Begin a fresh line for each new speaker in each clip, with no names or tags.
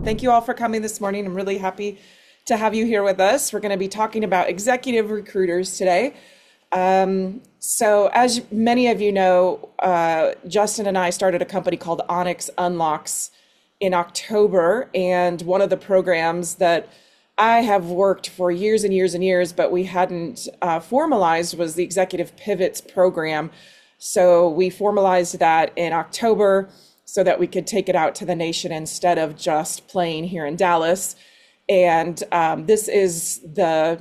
Thank you all for coming this morning. I'm really happy to have you here with us. We're going to be talking about executive recruiters today. So as many of you know, Justin and I started a company called Onyx Unlocks in October, and one of the programs that I have worked for years and years and years, but we hadn't formalized was the Executive Pivots program. So we formalized that in October so that we could take it out to the nation instead of just playing here in Dallas. And this is the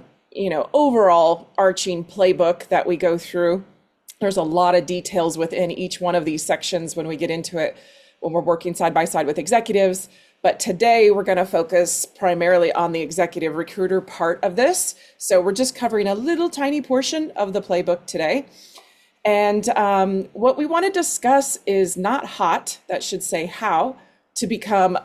overall arching playbook that we go through. There's a lot of details within each one of these sections when we get into it, when we're working side by side with executives. But today we're going to focus primarily on the executive recruiter part of this. So we're just covering a little tiny portion of the playbook today. And what we want to discuss is not hot, that should say how, to become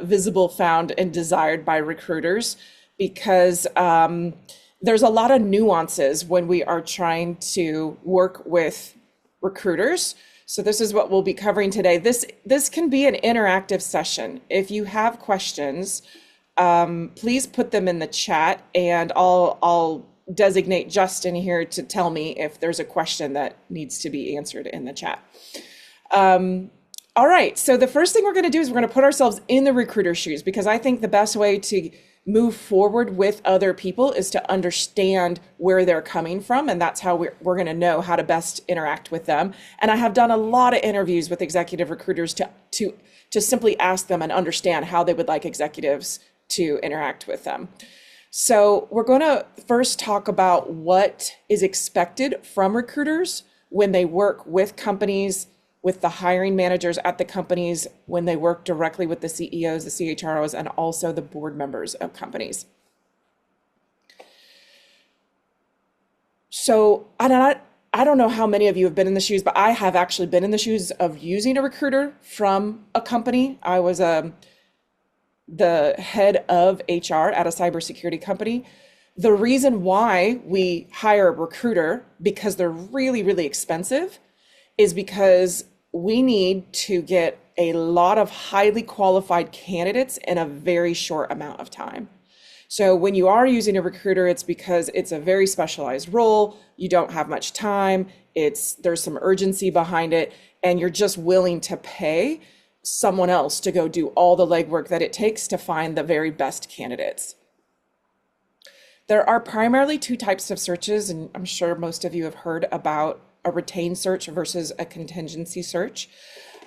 visible, found, and desired by recruiters, because there's a lot of nuances when we are trying to work with recruiters. So this is what we'll be covering today. This can be an interactive session. If you have questions, please put them in the chat, and I'll designate Justin here to tell me if there's a question that needs to be answered in the chat. All right, so the first thing we're going to do is we're going to put ourselves in the recruiter's shoes, because I think the best way to move forward with other people is to understand where they're coming from, and that's how we're going to know how to best interact with them. And I have done a lot of interviews with executive recruiters to simply ask them and understand how they would like executives to interact with them. So we're going to first talk about what is expected from recruiters when they work with companies, with the hiring managers at the companies, when they work directly with the CEOs, the CHROs, and also the board members of companies. So I don't know how many of you have been in the shoes, but I have actually been in the shoes of using a recruiter from a company. I was the head of HR at a cybersecurity company. The reason why we hire a recruiter, because they're really, really expensive, is because we need to get a lot of highly qualified candidates in a very short amount of time. So when you are using a recruiter, it's because it's a very specialized role. You don't have much time. There's some urgency behind it, and you're just willing to pay someone else to go do all the legwork that it takes to find the very best candidates. There are primarily two types of searches, and I'm sure most of you have heard about a retained search versus a contingency search.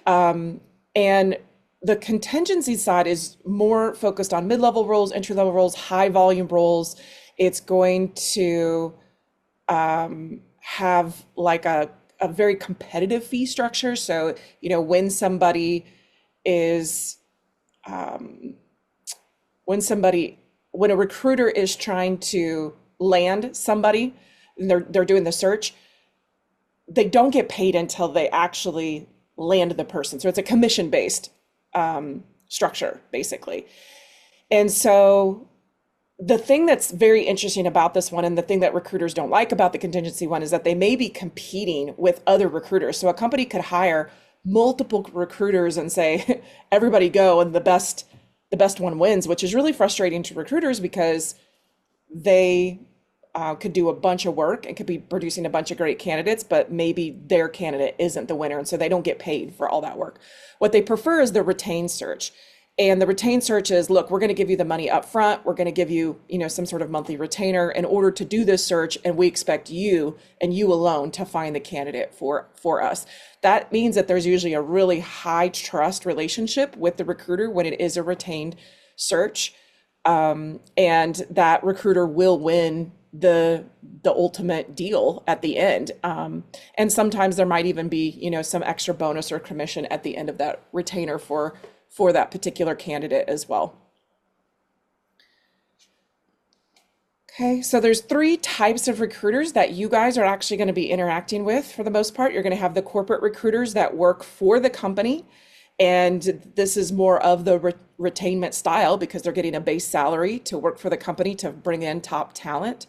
And the contingency side is more focused on mid-level roles, entry-level roles, high volume roles. It's going to have like a very competitive fee structure. So, when a recruiter is trying to land somebody, and they're doing the search, they don't get paid until they actually land the person. So it's a commission-based structure, basically. And so the thing that's very interesting about this one, and the thing that recruiters don't like about the contingency one, is that they may be competing with other recruiters. So a company could hire multiple recruiters and say, everybody go, and the best one wins, which is really frustrating to recruiters, because they could do a bunch of work and could be producing a bunch of great candidates, but maybe their candidate isn't the winner, and so they don't get paid for all that work. What they prefer is the retained search. And the retained search is, look, we're going to give you the money up front. We're going to give you, some sort of monthly retainer in order to do this search, and we expect you and you alone to find the candidate for us. That means that there's usually a really high trust relationship with the recruiter when it is a retained search, and that recruiter will win the ultimate deal at the end. And sometimes there might even be, some extra bonus or commission at the end of that retainer for that particular candidate as well. Okay, so there's three types of recruiters that you guys are actually going to be interacting with for the most part. You're going to have the corporate recruiters that work for the company, and this is more of the retainment style because they're getting a base salary to work for the company to bring in top talent.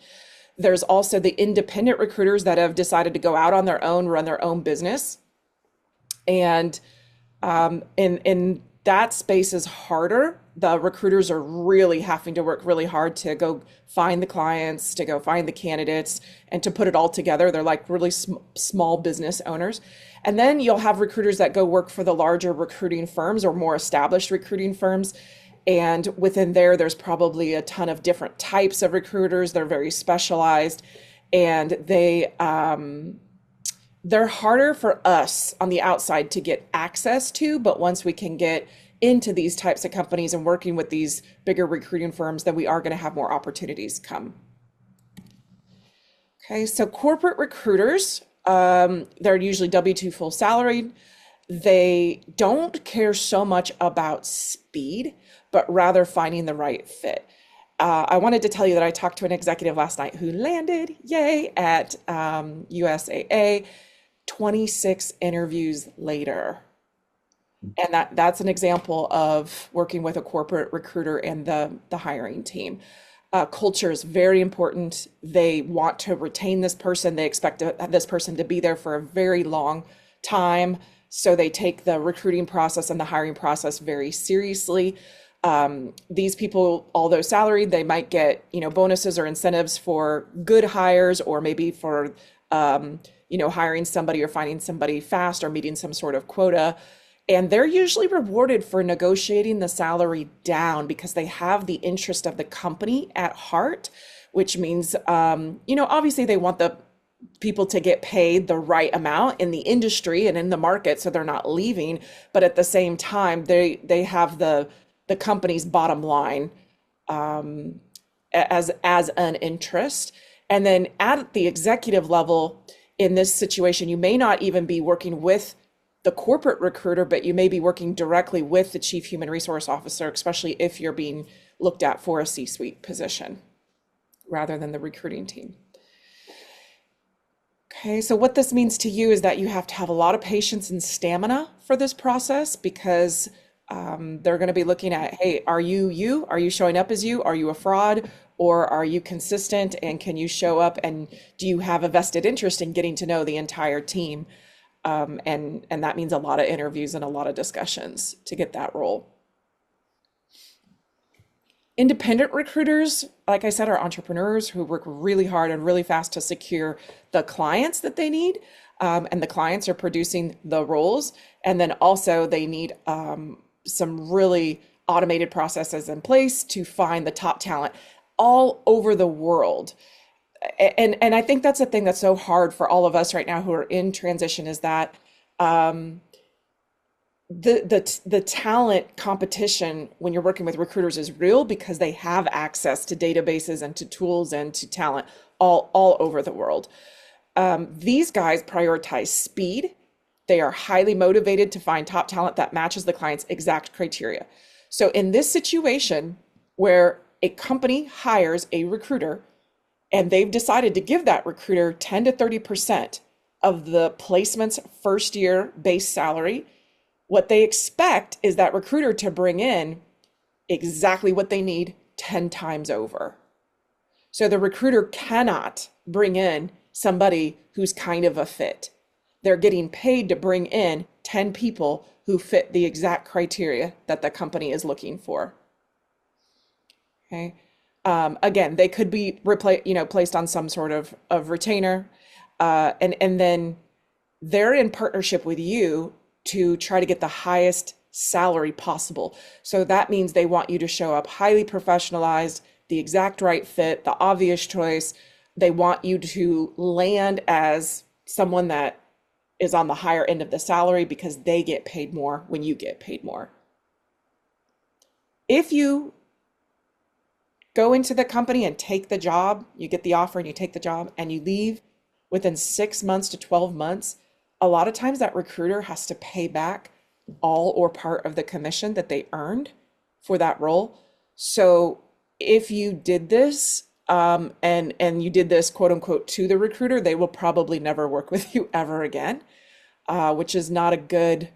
There's also the independent recruiters that have decided to go out on their own, run their own business. And in that space is harder. The recruiters are really having to work really hard to go find the clients, to go find the candidates, and to put it all together. They're like really small business owners. And then you'll have recruiters that go work for the larger recruiting firms or more established recruiting firms. And within there, there's probably a ton of different types of recruiters. They're very specialized, and they're harder for us on the outside to get access to, but once we can get into these types of companies and working with these bigger recruiting firms, then we are going to have more opportunities come. Okay, so corporate recruiters, they're usually W-2 full salaried. They don't care so much about speed, but rather finding the right fit. I wanted to tell you that I talked to an executive last night who landed, yay, at USAA. 26 interviews later. And that's an example of working with a corporate recruiter and the hiring team. Culture is very important. They want to retain this person. They expect this person to be there for a very long time. So they take the recruiting process and the hiring process very seriously. These people, although salaried, they might get, bonuses or incentives for good hires, or maybe for hiring somebody or finding somebody fast or meeting some sort of quota. And they're usually rewarded for negotiating the salary down because they have the interest of the company at heart, which means, obviously they want the people to get paid the right amount in the industry and in the market so they're not leaving. But at the same time, they have the company's bottom line as an interest. And then at the executive level, in this situation, you may not even be working with the corporate recruiter, but you may be working directly with the chief human resource officer, especially if you're being looked at for a C-suite position rather than the recruiting team. Okay, so what this means to you is that you have to have a lot of patience and stamina for this process, because they're going to be looking at, hey, are you you? Are you showing up as you? Are you a fraud? Or are you consistent, and can you show up, and do you have a vested interest in getting to know the entire team? And that means a lot of interviews and a lot of discussions to get that role. Independent recruiters, like I said, are entrepreneurs who work really hard and really fast to secure the clients that they need. And the clients are producing the roles. And then also they need some really automated processes in place to find the top talent all over the world. And I think that's a thing that's so hard for all of us right now who are in transition, is that the talent competition when you're working with recruiters is real, because they have access to databases and to tools and to talent all over the world. These guys prioritize speed. They are highly motivated to find top talent that matches the client's exact criteria. So in this situation where a company hires a recruiter and they've decided to give that recruiter 10 to 30% of the placement's first year base salary, what they expect is that recruiter to bring in exactly what they need 10 times over. So the recruiter cannot bring in somebody who's kind of a fit. They're getting paid to bring in 10 people who fit the exact criteria that the company is looking for. Okay. Again, they could be placed on some sort of retainer, and then they're in partnership with you to try to get the highest salary possible. So that means they want you to show up highly professionalized, the exact right fit, the obvious choice. They want you to land as someone that is on the higher end of the salary, because they get paid more when you get paid more. If you go into the company and take the job, you get the offer and you take the job and you leave within 6 months to 12 months, a lot of times that recruiter has to pay back all or part of the commission that they earned for that role. So if you did this, and you did this quote unquote to the recruiter, they will probably never work with you ever again, which is not a good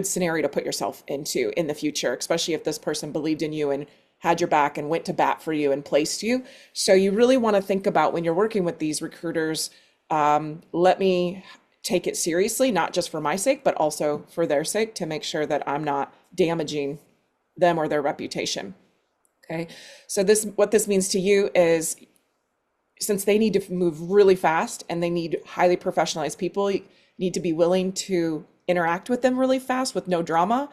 scenario to put yourself into in the future, especially if this person believed in you and had your back and went to bat for you and placed you. So you really want to think about, when you're working with these recruiters, let me take it seriously, not just for my sake, but also for their sake, to make sure that I'm not damaging them or their reputation. Okay. So what this means to you is, since they need to move really fast and they need highly professionalized people, you need to be willing to interact with them really fast with no drama.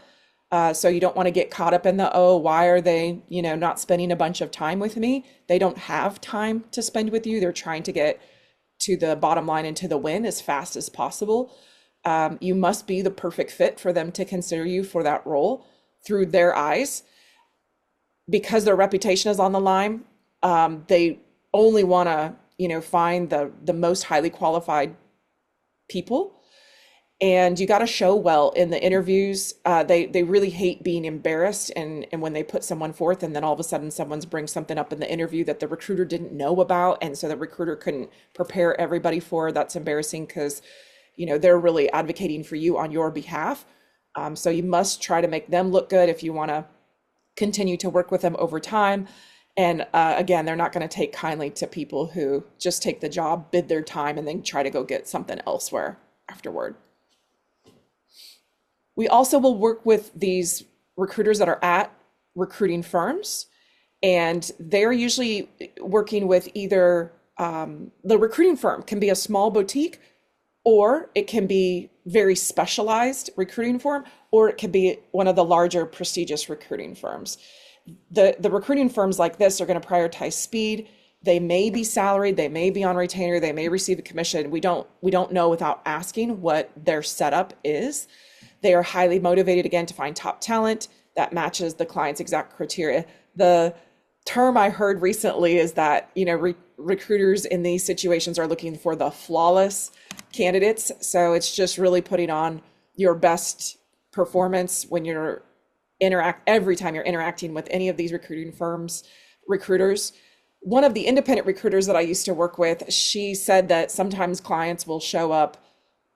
So you don't want to get caught up in the, oh, why are they, not spending a bunch of time with me? They don't have time to spend with you. They're trying to get to the bottom line and to the win as fast as possible. You must be the perfect fit for them to consider you for that role through their eyes. Because their reputation is on the line, they only want to, find the most highly qualified people. And you got to show well in the interviews. They really hate being embarrassed, and when they put someone forth and then all of a sudden someone's brings something up in the interview that the recruiter didn't know about, and so the recruiter couldn't prepare everybody for. That's embarrassing, because they're really advocating for you on your behalf. So you must try to make them look good if you want to continue to work with them over time. And again, they're not going to take kindly to people who just take the job, bid their time, and then try to go get something elsewhere afterward. We also will work with these recruiters that are at recruiting firms, and they're usually working with either the recruiting firm can be a small boutique, or it can be very specialized recruiting firm, or it could be one of the larger prestigious recruiting firms. The recruiting firms like this are going to prioritize speed. They may be salaried, they may be on retainer, they may receive a commission. We don't know without asking what their setup is. They are highly motivated, again, to find top talent that matches the client's exact criteria. The term I heard recently is that, recruiters in these situations are looking for the flawless candidates. So it's just really putting on your best performance when you're every time you're interacting with any of these recruiting firms, recruiters. One of the independent recruiters that I used to work with, she said that sometimes clients will show up.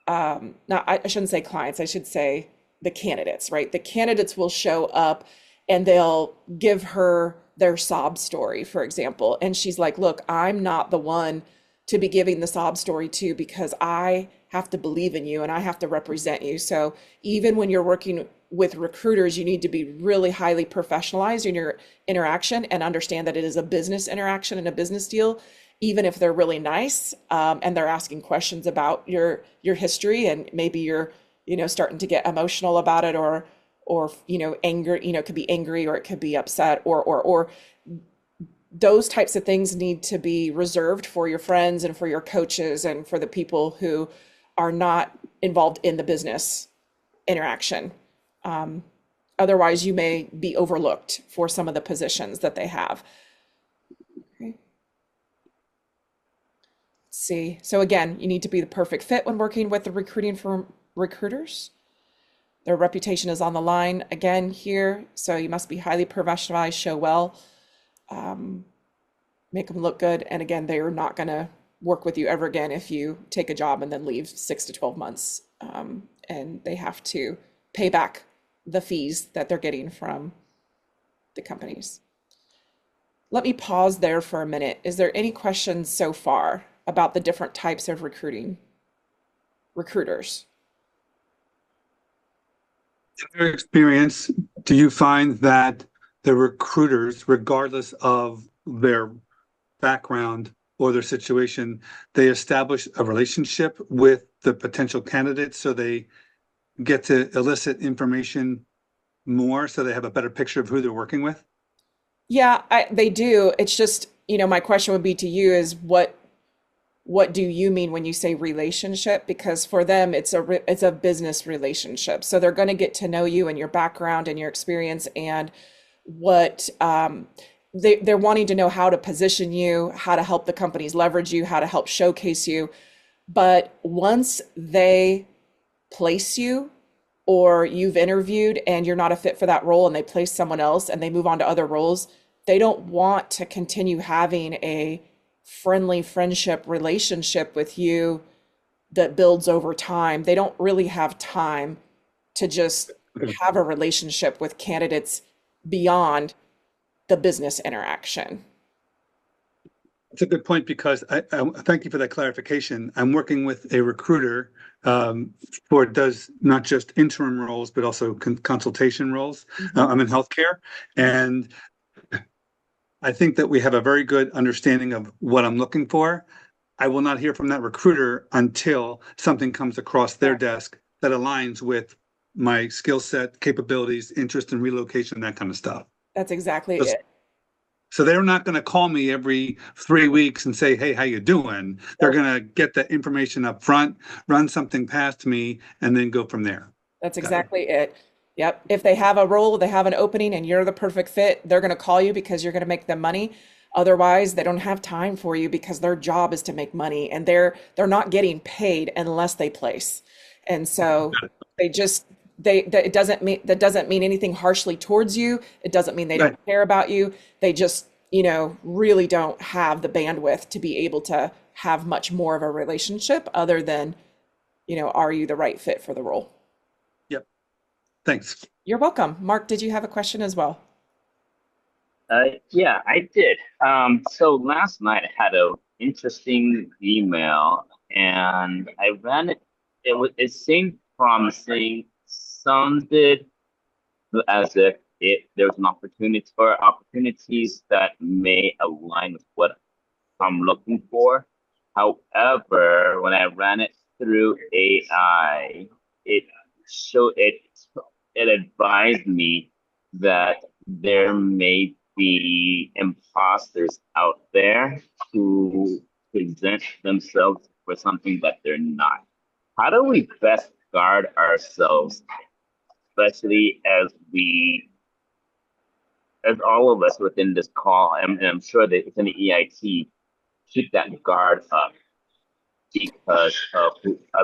I shouldn't say clients, I should say the candidates, right? The candidates will show up and they'll give her their sob story, for example. And she's like, look, I'm not the one to be giving the sob story to, because I have to believe in you and I have to represent you. So even when you're working with recruiters, you need to be really highly professionalized in your interaction and understand that it is a business interaction and a business deal, even if they're really nice, and they're asking questions about your history, and maybe you're starting to get emotional about it, or anger, it could be angry, or it could be upset, or those types of things need to be reserved for your friends and for your coaches and for the people who are not involved in the business interaction. Otherwise, you may be overlooked for some of the positions that they have. Okay. Let's see. So again, you need to be the perfect fit when working with the recruiting firm recruiters. Their reputation is on the line again here, so you must be highly professionalized, show well, make them look good. And again, they are not going to work with you ever again if you take a job and then leave 6 to 12 months, and they have to pay back the fees that they're getting from the companies. Let me pause there for a minute. Is there any questions so far about the different types of recruiters?
In your experience, do you find that the recruiters, regardless of their background or their situation, they establish a relationship with the potential candidates, so they get to elicit information more, so they have a better picture of who they're working with?
Yeah, they do. It's just, my question would be to you is what do you mean when you say relationship? Because for them, it's a business relationship. So they're going to get to know you and your background and your experience, and what they're wanting to know how to position you, how to help the companies leverage you, how to help showcase you. But once they place you, or you've interviewed and you're not a fit for that role and they place someone else and they move on to other roles, they don't want to continue having a friendly friendship relationship with you that builds over time. They don't really have time to just have a relationship with candidates beyond the business interaction.
It's a good point because I thank you for that clarification. I'm working with a recruiter for does not just interim roles but also consultation roles. I'm in healthcare, and I think that we have a very good understanding of what I'm looking for. I will not hear from that recruiter until something comes across their desk that aligns with my skill set, capabilities, interest in relocation, that kind of stuff.
That's exactly it.
So they're not going to call me every 3 weeks and say, "Hey, how you doing?" They're
Nope.
going to get that information up front, run something past me, and then go from there.
That's
Got it.
exactly it. Yep. If they have a role, they have an opening, and you're the perfect fit, they're going to call you because you're going to make them money. Otherwise, they don't have time for you because their job is to make money, and they're not getting paid unless they place. And so they just that it doesn't mean that doesn't mean anything harshly towards you. It doesn't mean they
Right.
don't care about you. They just, really don't have the bandwidth to be able to have much more of a relationship other than, are you the right fit for the role?
Yep. Thanks.
You're welcome. Mark, did you have a question as well?
Yeah, I did. So last night I had a interesting email, and I ran it. It seemed promising, sounded as if there was an opportunity or opportunities that may align with what I'm looking for. However, when I ran it through AI, it showed it advised me that there may be imposters out there who present themselves for something that they're not. How do we best guard ourselves, especially as all of us within this call, and I'm sure that within the EIT, keep that guard up because of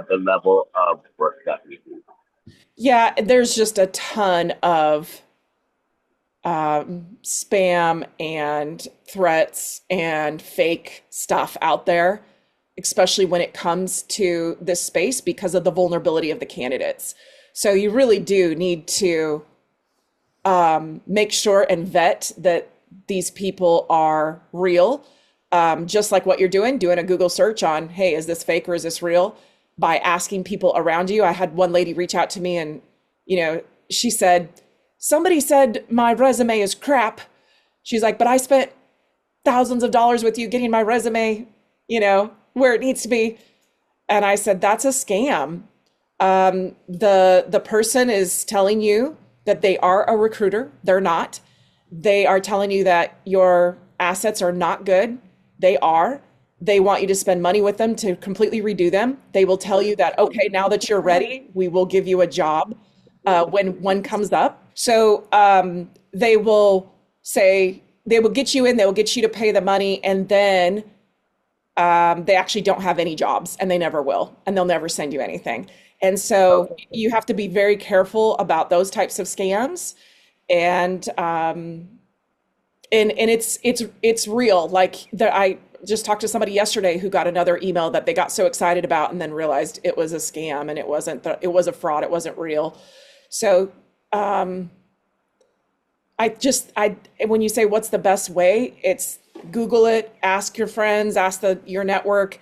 the level of work that we do.
Yeah, there's just a ton of spam and threats and fake stuff out there, especially when it comes to this space because of the vulnerability of the candidates. So you really do need to make sure and vet that these people are real. Just like what you're doing a Google search on, hey, is this fake or is this real? By asking people around you. I had one lady reach out to me and, she said, somebody said my resume is crap. She's like, but I spent thousands of dollars with you getting my resume, where it needs to be. And I said, that's a scam. The person is telling you that they are a recruiter. They're not. They are telling you that your assets are not good. They are. They want you to spend money with them to completely redo them. They will tell you that, okay, now that you're ready, we will give you a job when one comes up. So they will say, they will get you in, they will get you to pay the money, and then they actually don't have any jobs and they never will, and they'll never send you anything. And so you have to be very careful about those types of scams. And it's real. Like I just talked to somebody yesterday who got another email that they got so excited about and then realized it was a scam and it was a fraud. It wasn't real. So when you say what's the best way, it's Google it, ask your friends, ask your network,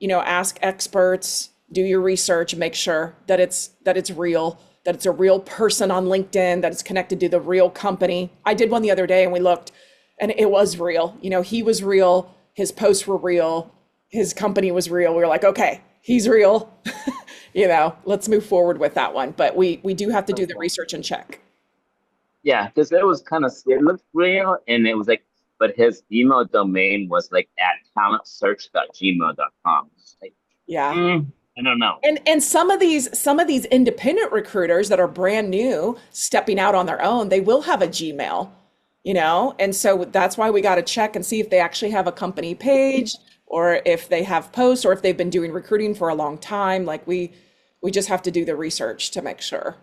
ask experts, do your research, make sure that it's real, that it's a real person on LinkedIn, that it's connected to the real company. I did one the other day and we looked and it was real. He was real, his posts were real, his company was real. We were like, okay, he's real. Let's move forward with that one. But we do have to do the research and check.
Yeah, because it looked real, and it was like, but his email domain was like at talentsearch.gmail.com. Like,
Yeah.
I don't know.
And some of these independent recruiters that are brand new, stepping out on their own, they will have a Gmail, and so that's why we got to check and see if they actually have a company page or if they have posts or if they've been doing recruiting for a long time. Like we just have to do the research to make sure.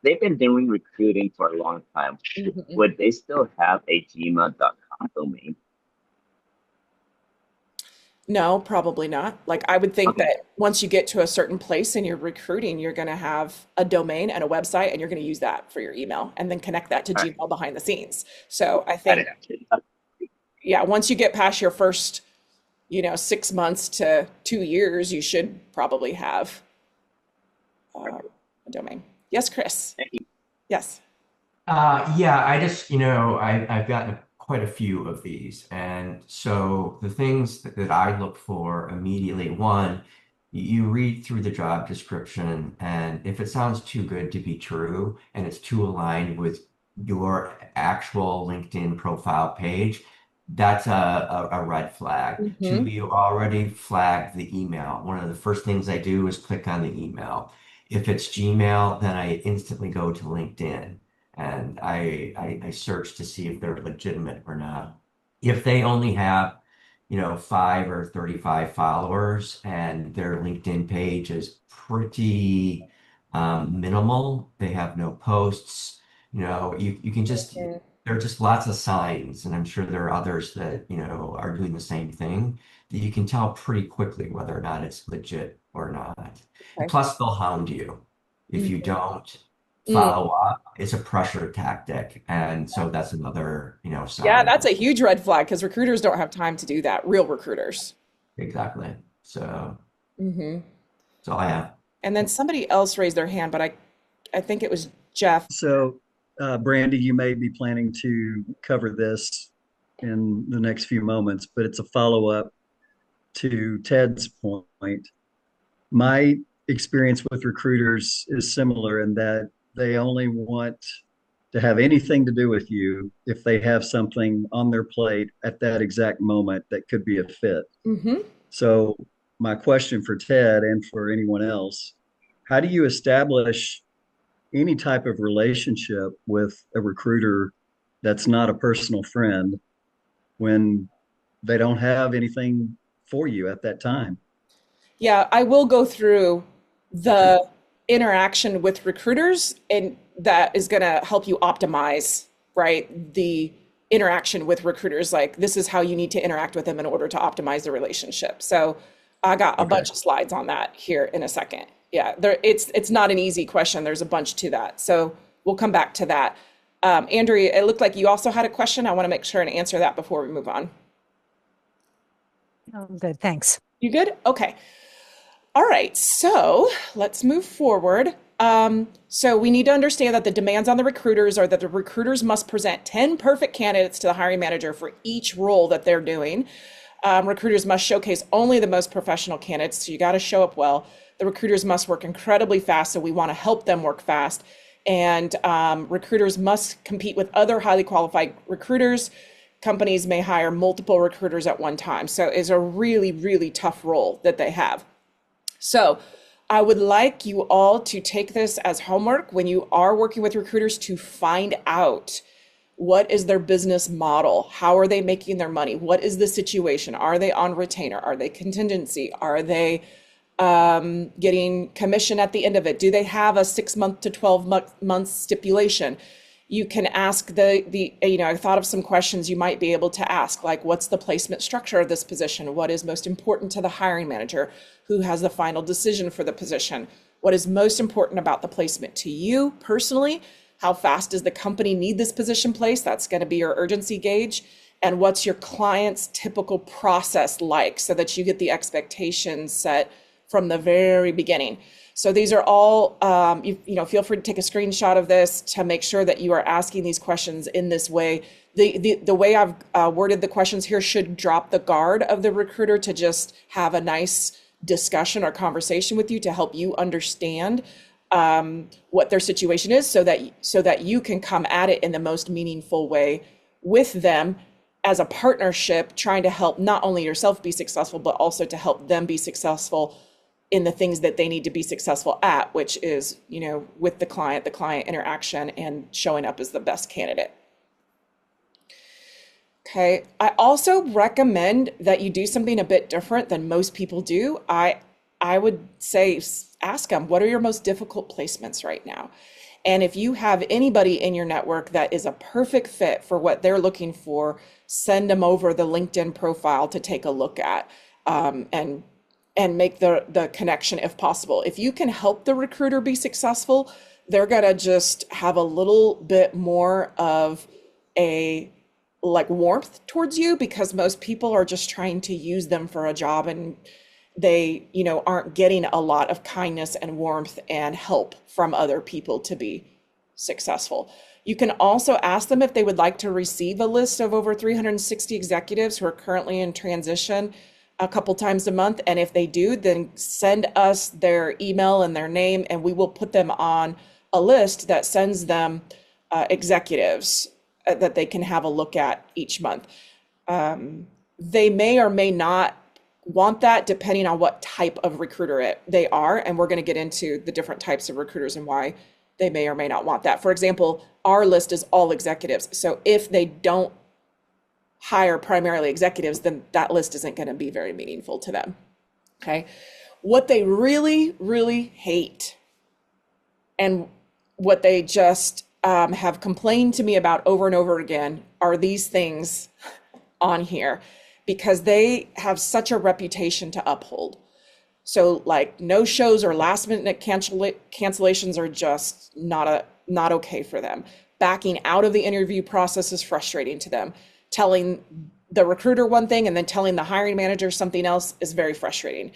They've been doing recruiting for a long time.
Mhm.
Would they still have a gmail.com domain?
No, probably not. Like I would think
Okay.
that once you get to a certain place in your recruiting, you're going to have a domain and a website, and you're going to use that for your email, and then connect that to
All right.
Gmail behind the scenes. So I
Got
think
it.
yeah, once you get past your first, 6 months to 2 years, you should probably have a domain. Yes, Chris. Yes.
Yeah, I just, I've gotten quite a few of these. And so the things that I look for immediately, one, you read through the job description, and if it sounds too good to be true and it's too aligned with your actual LinkedIn profile page, that's a red flag. Two,
Hmm.
you already flagged the email. One of the first things I do is click on the email. If it's Gmail, then I instantly go to LinkedIn and I search to see if they're legitimate or not. If they only have, 5 or 35 followers and their LinkedIn page is pretty minimal, they have no posts, you can just, there are just lots of signs, and I'm sure there are others that, are doing the same thing that you can tell pretty quickly whether or not it's legit or not. And
Okay.
plus, they'll hound you if you
Mhm.
don't
Mm.
follow up. It's a pressure tactic. And so that's another,
Yeah,
sign.
that's a huge red flag because recruiters don't have time to do that. Real recruiters.
Exactly. So
Hmm.
that's all I have.
And then somebody else raised their hand, but I think it was Jeff.
So, Brandy, you may be planning to cover this in the next few moments, but it's a follow-up to Ted's point. My experience with recruiters is similar in that they only want to have anything to do with you if they have something on their plate at that exact moment that could be a fit.
Hmm.
So, my question for Ted and for anyone else, how do you establish any type of relationship with a recruiter that's not a personal friend when they don't have anything for you at that time?
Yeah, I will go through the interaction with recruiters, and that is going to help you optimize, right? The interaction with recruiters. Like, this is how you need to interact with them in order to optimize the relationship. So I got a
Okay.
bunch of slides on that here in a second. Yeah, it's not an easy question. There's a bunch to that. So we'll come back to that. Andrea, it looked like you also had a question. I want to make sure and answer that before we move on.
Oh, good. Thanks.
You good? Okay. All right, so let's move forward. So we need to understand that the demands on the recruiters are that the recruiters must present 10 perfect candidates to the hiring manager for each role that they're doing. Recruiters must showcase only the most professional candidates, so you got to show up well. The recruiters must work incredibly fast, so we want to help them work fast. And recruiters must compete with other highly qualified recruiters. Companies may hire multiple recruiters at one time, so it's a really, really tough role that they have. So I would like you all to take this as homework when you are working with recruiters to find out what is their business model? How are they making their money? What is the situation? Are they on retainer? Are they contingency? Are they getting commission at the end of it? Do they have a 6 month to 12 month stipulation? You can ask I thought of some questions you might be able to ask, like, what's the placement structure of this position? What is most important to the hiring manager? Who has the final decision for the position? What is most important about the placement to you personally? How fast does the company need this position placed? That's going to be your urgency gauge. And what's your client's typical process like, so that you get the expectations set from the very beginning. So these are all, feel free to take a screenshot of this to make sure that you are asking these questions in this way. The way I've worded the questions here should drop the guard of the recruiter to just have a nice discussion or conversation with you to help you understand what their situation is, so that you can come at it in the most meaningful way with them as a partnership, trying to help not only yourself be successful, but also to help them be successful in the things that they need to be successful at, which is, with the client interaction and showing up as the best candidate. Okay. I also recommend that you do something a bit different than most people do. I would say, ask them, what are your most difficult placements right now? And if you have anybody in your network that is a perfect fit for what they're looking for, send them over the LinkedIn profile to take a look at, and make the connection if possible. If you can help the recruiter be successful, they're gonna just have a little bit more of a like warmth towards you, because most people are just trying to use them for a job, and they, aren't getting a lot of kindness and warmth and help from other people to be successful. You can also ask them if they would like to receive a list of over 360 executives who are currently in transition a couple times a month. And if they do, then send us their email and their name, and we will put them on a list that sends them executives that they can have a look at each month. They may or may not want that depending on what type of recruiter they are. And we're going to get into the different types of recruiters and why they may or may not want that. For example, our list is all executives. So if they don't hire primarily executives, then that list isn't going to be very meaningful to them. Okay. What they really, really hate, and what they just have complained to me about over and over again, are these things on here, because they have such a reputation to uphold. So like no shows or last minute cancellations are just not okay for them. Backing out of the interview process is frustrating to them. Telling the recruiter one thing and then telling the hiring manager something else is very frustrating.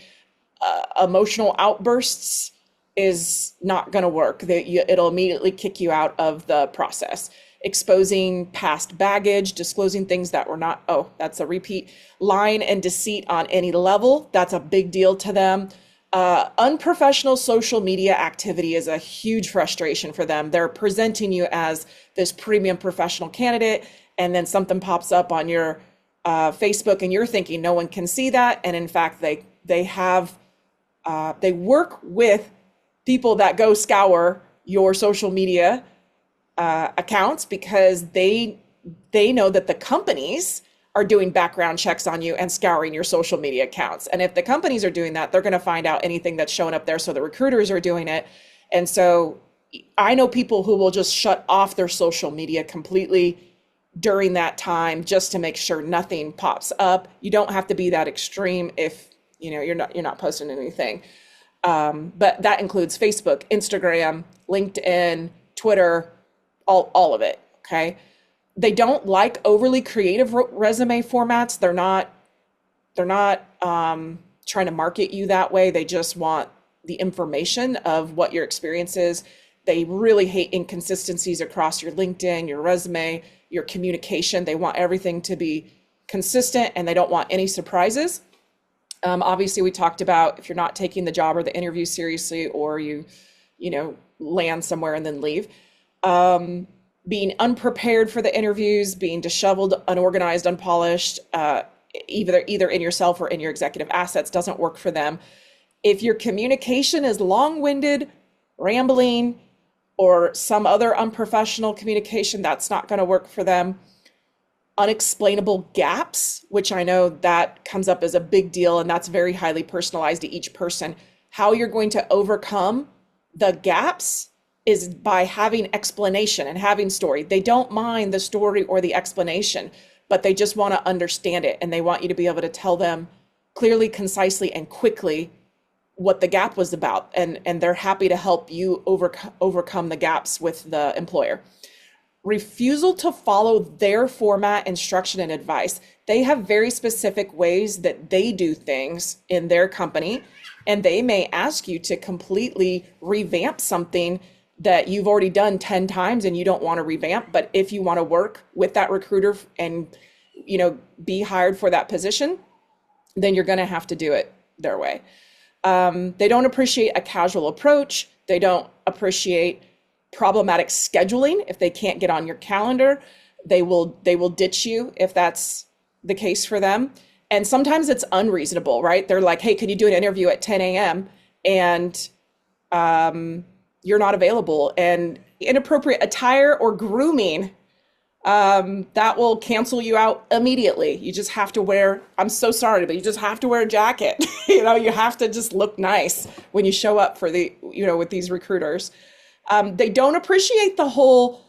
Emotional outbursts is not going to work. It'll immediately kick you out of the process. Exposing past baggage, disclosing things that were not, that's a repeat. Lying and deceit on any level, that's a big deal to them. Unprofessional social media activity is a huge frustration for them. They're presenting you as this premium professional candidate, and then something pops up on your Facebook and you're thinking no one can see that. And in fact, they work with people that go scour your social media accounts, because they know that the companies are doing background checks on you and scouring your social media accounts. And if the companies are doing that, they're going to find out anything that's showing up there. So the recruiters are doing it. And so I know people who will just shut off their social media completely during that time just to make sure nothing pops up. You don't have to be that extreme if you're not posting anything. But that includes Facebook, Instagram, LinkedIn, Twitter, all of it. Okay. They don't like overly creative resume formats. They're not trying to market you that way. They just want the information of what your experience is. They really hate inconsistencies across your LinkedIn, your resume, your communication. They want everything to be consistent, and they don't want any surprises. Obviously, we talked about if you're not taking the job or the interview seriously, or you land somewhere and then leave. Being unprepared for the interviews, being disheveled, unorganized, unpolished, either in yourself or in your executive assets doesn't work for them. If your communication is long-winded, rambling, or some other unprofessional communication, that's not going to work for them. Unexplainable gaps, which I know that comes up as a big deal, and that's very highly personalized to each person. How you're going to overcome the gaps is by having explanation and having story. They don't mind the story or the explanation, but they just want to understand it. And they want you to be able to tell them clearly, concisely, and quickly what the gap was about. And they're happy to help you overcome the gaps with the employer. Refusal to follow their format, instruction, and advice. They have very specific ways that they do things in their company, and they may ask you to completely revamp something that you've already done 10 times and you don't want to revamp. But if you want to work with that recruiter and be hired for that position, then you're going to have to do it their way. They don't appreciate a casual approach. They don't appreciate problematic scheduling. If they can't get on your calendar, they will ditch you if that's the case for them. And sometimes it's unreasonable, right? They're like, hey, can you do an interview at 10 a.m. and you're not available? And inappropriate attire or grooming, that will cancel you out immediately. You just have to wear, I'm so sorry, but you just have to wear a jacket. You have to just look nice when you show up for with these recruiters. They don't appreciate the whole,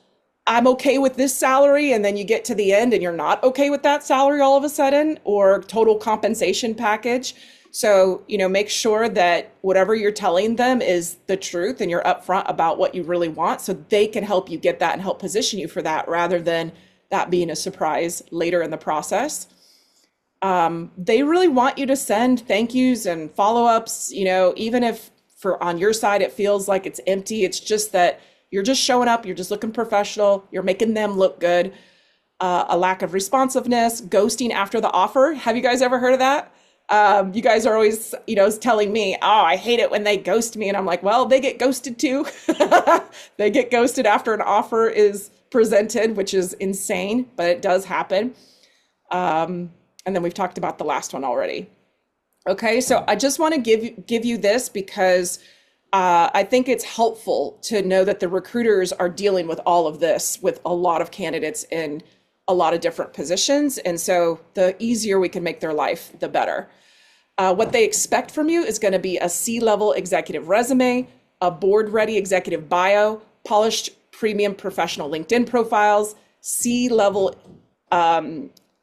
I'm okay with this salary, and then you get to the end and you're not okay with that salary all of a sudden, or total compensation package. So, make sure that whatever you're telling them is the truth, and you're upfront about what you really want, so they can help you get that and help position you for that, rather than that being a surprise later in the process. They really want you to send thank yous and follow-ups, even if on your side it feels like it's empty. It's just that you're just showing up, you're just looking professional, you're making them look good. A lack of responsiveness, ghosting after the offer. Have you guys ever heard of that? You guys are always, telling me, oh, I hate it when they ghost me. And I'm like, well, they get ghosted too. They get ghosted after an offer is presented, which is insane, but it does happen. And then we've talked about the last one already. Okay, so I just want to give you this because I think it's helpful to know that the recruiters are dealing with all of this with a lot of candidates in a lot of different positions. And so the easier we can make their life, the better. What they expect from you is going to be a C-level executive resume, a board-ready executive bio, polished premium professional LinkedIn profiles, C-level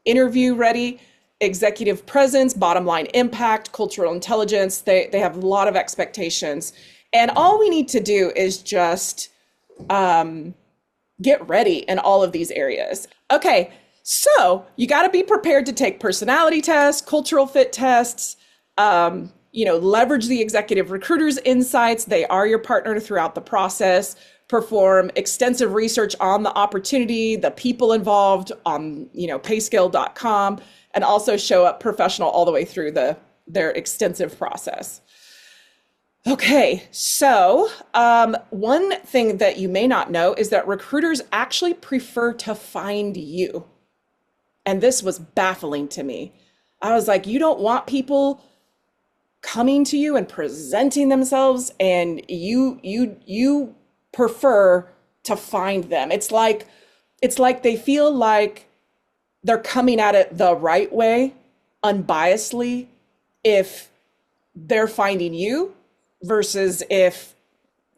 interview-ready executive presence, bottom line impact, cultural intelligence. They have a lot of expectations. And all we need to do is just get ready in all of these areas. Okay, so you got to be prepared to take personality tests, cultural fit tests, leverage the executive recruiter's insights. They are your partner throughout the process. Perform extensive research on the opportunity, the people involved on, payscale.com, and also show up professional all the way through their extensive process. Okay, so one thing that you may not know is that recruiters actually prefer to find you. And this was baffling to me. I was like, you don't want people coming to you and presenting themselves, and you prefer to find them. It's like they feel like they're coming at it the right way, unbiasedly, if they're finding you versus if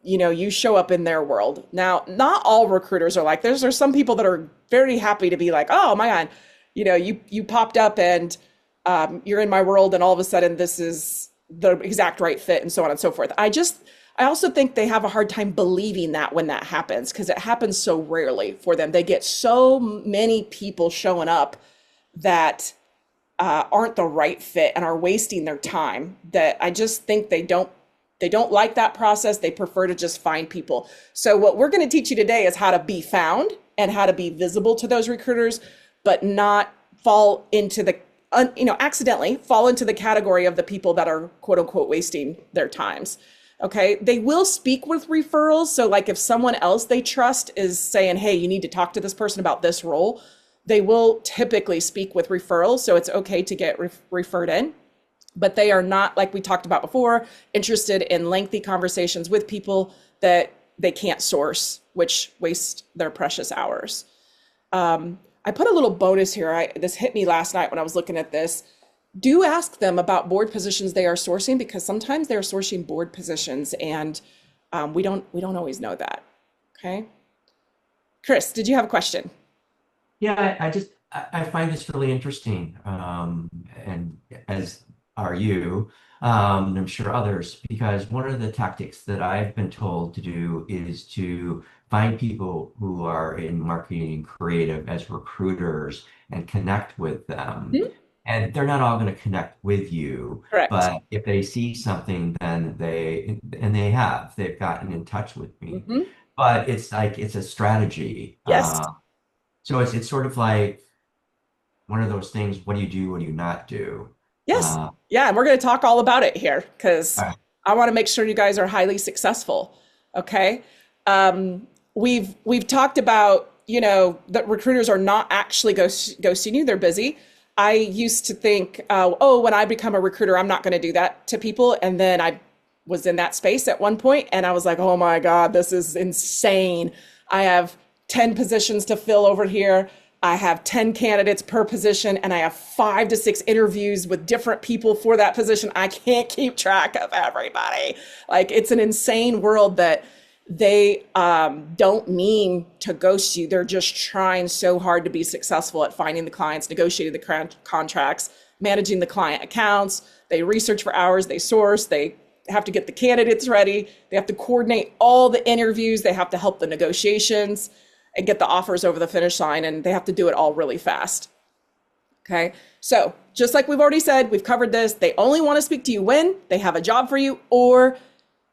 you show up in their world. Now, not all recruiters are like this. There's some people that are very happy to be like, oh my God, you popped up and you're in my world, and all of a sudden this is the exact right fit, and so on and so forth. I also think they have a hard time believing that when that happens, because it happens so rarely for them. They get so many people showing up that aren't the right fit and are wasting their time, that I just think they don't like that process. They prefer to just find people. So what we're going to teach you today is how to be found and how to be visible to those recruiters, but not fall into the, accidentally fall into the category of the people that are quote unquote wasting their times. Okay. They will speak with referrals. So like if someone else they trust is saying, hey, you need to talk to this person about this role, they will typically speak with referrals. So it's okay to get referred in. But they are not, like we talked about before, interested in lengthy conversations with people that they can't source, which waste their precious hours. I put a little bonus here. This hit me last night when I was looking at this. Do ask them about board positions they are sourcing, because sometimes they're sourcing board positions, and we don't always know that. Okay, Chris, did you have a question?
Yeah, I find this really interesting, and as are you, and I'm sure others, because one of the tactics that I've been told to do is to find people who are in marketing and creative as recruiters and connect with them.
Mm-hmm.
And they're not all going to connect with you,
Correct.
but if they see something, then they've gotten in touch with me.
Mm-hmm.
But it's like it's a strategy.
Yes.
So it's sort of like one of those things. What do you do? What do you not do?
Yes. Yeah. And we're going to talk all about it here, because
All right.
I want to make sure you guys are highly successful. Okay. We've talked about, that recruiters are not actually ghosting you. They're busy. I used to think, when I become a recruiter, I'm not going to do that to people. And then I was in that space at one point, and I was like, oh my God, this is insane. I have 10 positions to fill over here. I have 10 candidates per position, and I have 5 to 6 interviews with different people for that position. I can't keep track of everybody. Like, it's an insane world that they don't mean to ghost you. They're just trying so hard to be successful at finding the clients, negotiating the contracts, managing the client accounts. They research for hours, they source, they have to get the candidates ready. They have to coordinate all the interviews. They have to help the negotiations. and get the offers over the finish line, and they have to do it all really fast. Okay, so just like we've already said, we've covered this. They only want to speak to you when they have a job for you, or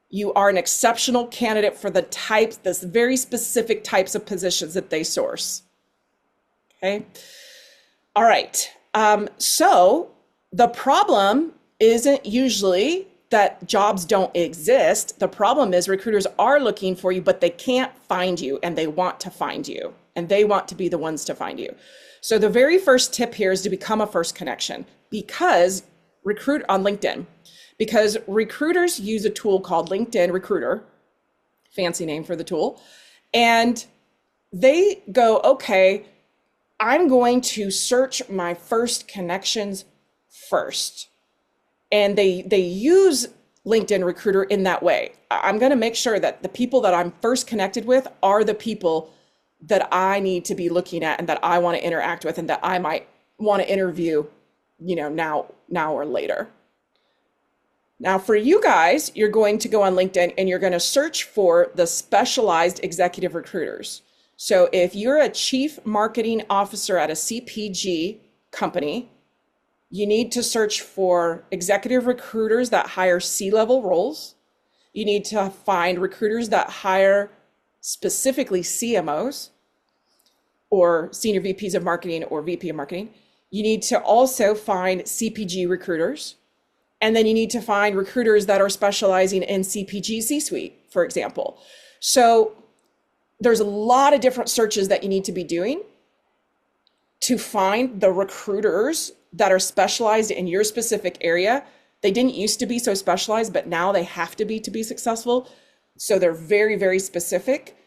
you are an exceptional candidate for the types, this very specific types of positions that they source. Okay, all right. So the problem isn't usually that jobs don't exist. The problem is recruiters are looking for you, but they can't find you, and they want to find you, and they want to be the ones to find you. So the very first tip here is to become a first connection, because recruit on LinkedIn, because recruiters use a tool called LinkedIn Recruiter, fancy name for the tool. And they go, okay, I'm going to search my first connections first. And they use LinkedIn Recruiter in that way. I'm going to make sure that the people that I'm first connected with are the people that I need to be looking at and that I want to interact with and that I might want to interview, now or later. Now for you guys, you're going to go on LinkedIn and you're going to search for the specialized executive recruiters. So if you're a chief marketing officer at a CPG company, you need to search for executive recruiters that hire C-level roles. You need to find recruiters that hire specifically CMOs or senior VPs of marketing or VP of marketing. You need to also find CPG recruiters. And then you need to find recruiters that are specializing in CPG C-suite, for example. So there's a lot of different searches that you need to be doing to find the recruiters that are specialized in your specific area. They didn't used to be so specialized, but now they have to be successful. So they're very, very specific.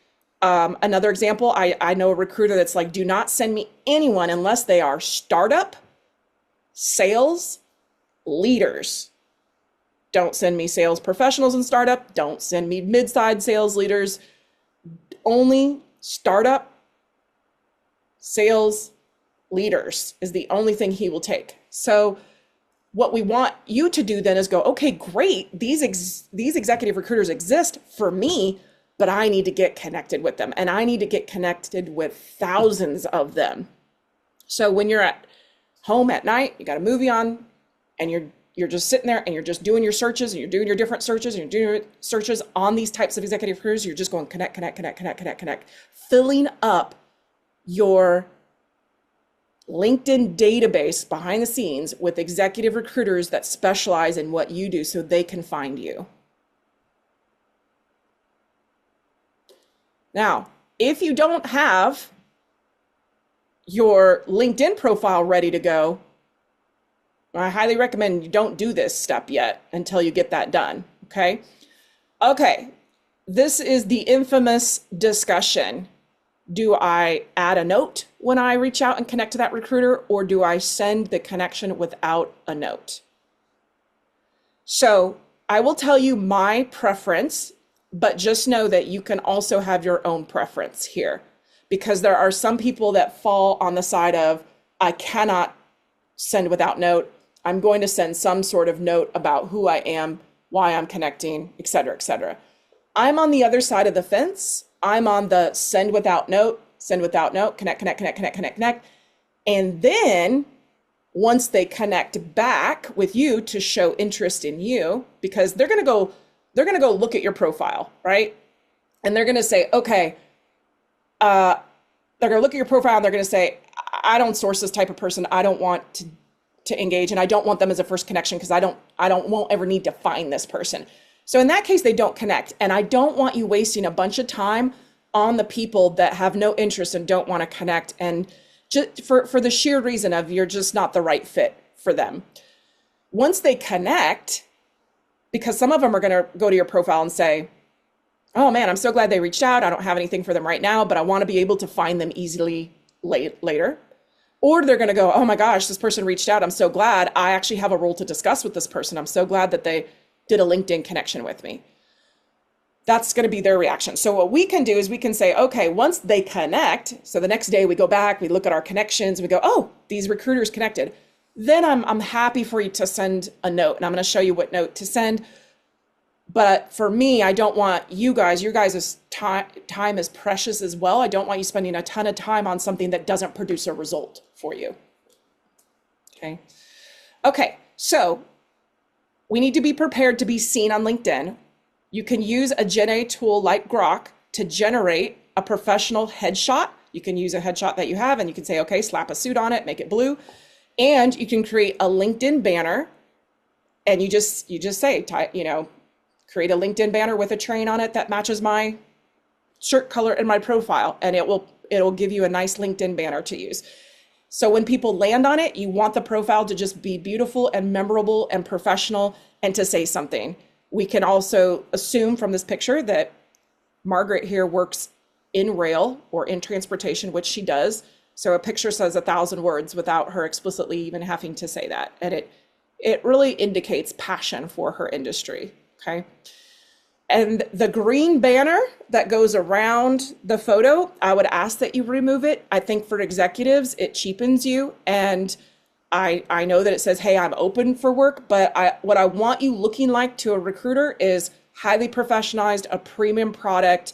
Another example, I know a recruiter that's like, do not send me anyone unless they are startup, sales, leaders. Don't send me sales professionals in startup. Don't send me mid-sized sales leaders. Only startup, sales, leaders is the only thing he will take. So what we want you to do then is go, okay, great. These executive recruiters exist for me, but I need to get connected with them, and I need to get connected with thousands of them. So when you're at home at night, you got a movie on, and you're just sitting there and you're just doing your searches, and you're doing your different searches, and you're doing your searches on these types of executive recruiters. You're just going connect, filling up your LinkedIn database behind the scenes with executive recruiters that specialize in what you do so they can find you. Now, if you don't have your LinkedIn profile ready to go, I highly recommend you don't do this step yet until you get that done, okay? Okay, this is the infamous discussion. Do I add a note when I reach out and connect to that recruiter, or do I send the connection without a note? So I will tell you my preference, but just know that you can also have your own preference here, because there are some people that fall on the side of, I cannot send without note. I'm going to send some sort of note about who I am, why I'm connecting, et cetera, et cetera. I'm on the other side of the fence. I'm on the send without note, connect. And then once they connect back with you to show interest in you, because they're going to go look at your profile, right? And they're going to say, okay, they're going to look at your profile and they're going to say, I don't source this type of person. I don't want to engage, and I don't want them as a first connection because won't ever need to find this person. So in that case, they don't connect. And I don't want you wasting a bunch of time on the people that have no interest and don't want to connect, and just for the sheer reason of you're just not the right fit for them. Once they connect, because some of them are going to go to your profile and say, oh man, I'm so glad they reached out. I don't have anything for them right now, but I want to be able to find them easily later. Or they're going to go, oh my gosh, this person reached out. I'm so glad. I actually have a role to discuss with this person. I'm so glad that they did a LinkedIn connection with me. That's going to be their reaction. So what we can do is we can say, okay, once they connect, so the next day we go back, we look at our connections, we go, oh, these recruiters connected. Then I'm happy for you to send a note, and I'm going to show you what note to send. But for me, I don't want your guys' time is precious as well. I don't want you spending a ton of time on something that doesn't produce a result for you. Okay. Okay. So we need to be prepared to be seen on LinkedIn. You can use a Gen A tool like Grok to generate a professional headshot. You can use a headshot that you have and you can say, okay, slap a suit on it, make it blue. And you can create a LinkedIn banner and you just say, create a LinkedIn banner with a train on it that matches my shirt color and my profile, and it'll give you a nice LinkedIn banner to use. So when people land on it, you want the profile to just be beautiful and memorable and professional and to say something. We can also assume from this picture that Margaret here works in rail or in transportation, which she does. So a picture says 1,000 words without her explicitly even having to say that. And it really indicates passion for her industry. Okay. And the green banner that goes around the photo, I would ask that you remove it. I think for executives, it cheapens you. And I know that it says, hey, I'm open for work, but what I want you looking like to a recruiter is highly professionalized, a premium product.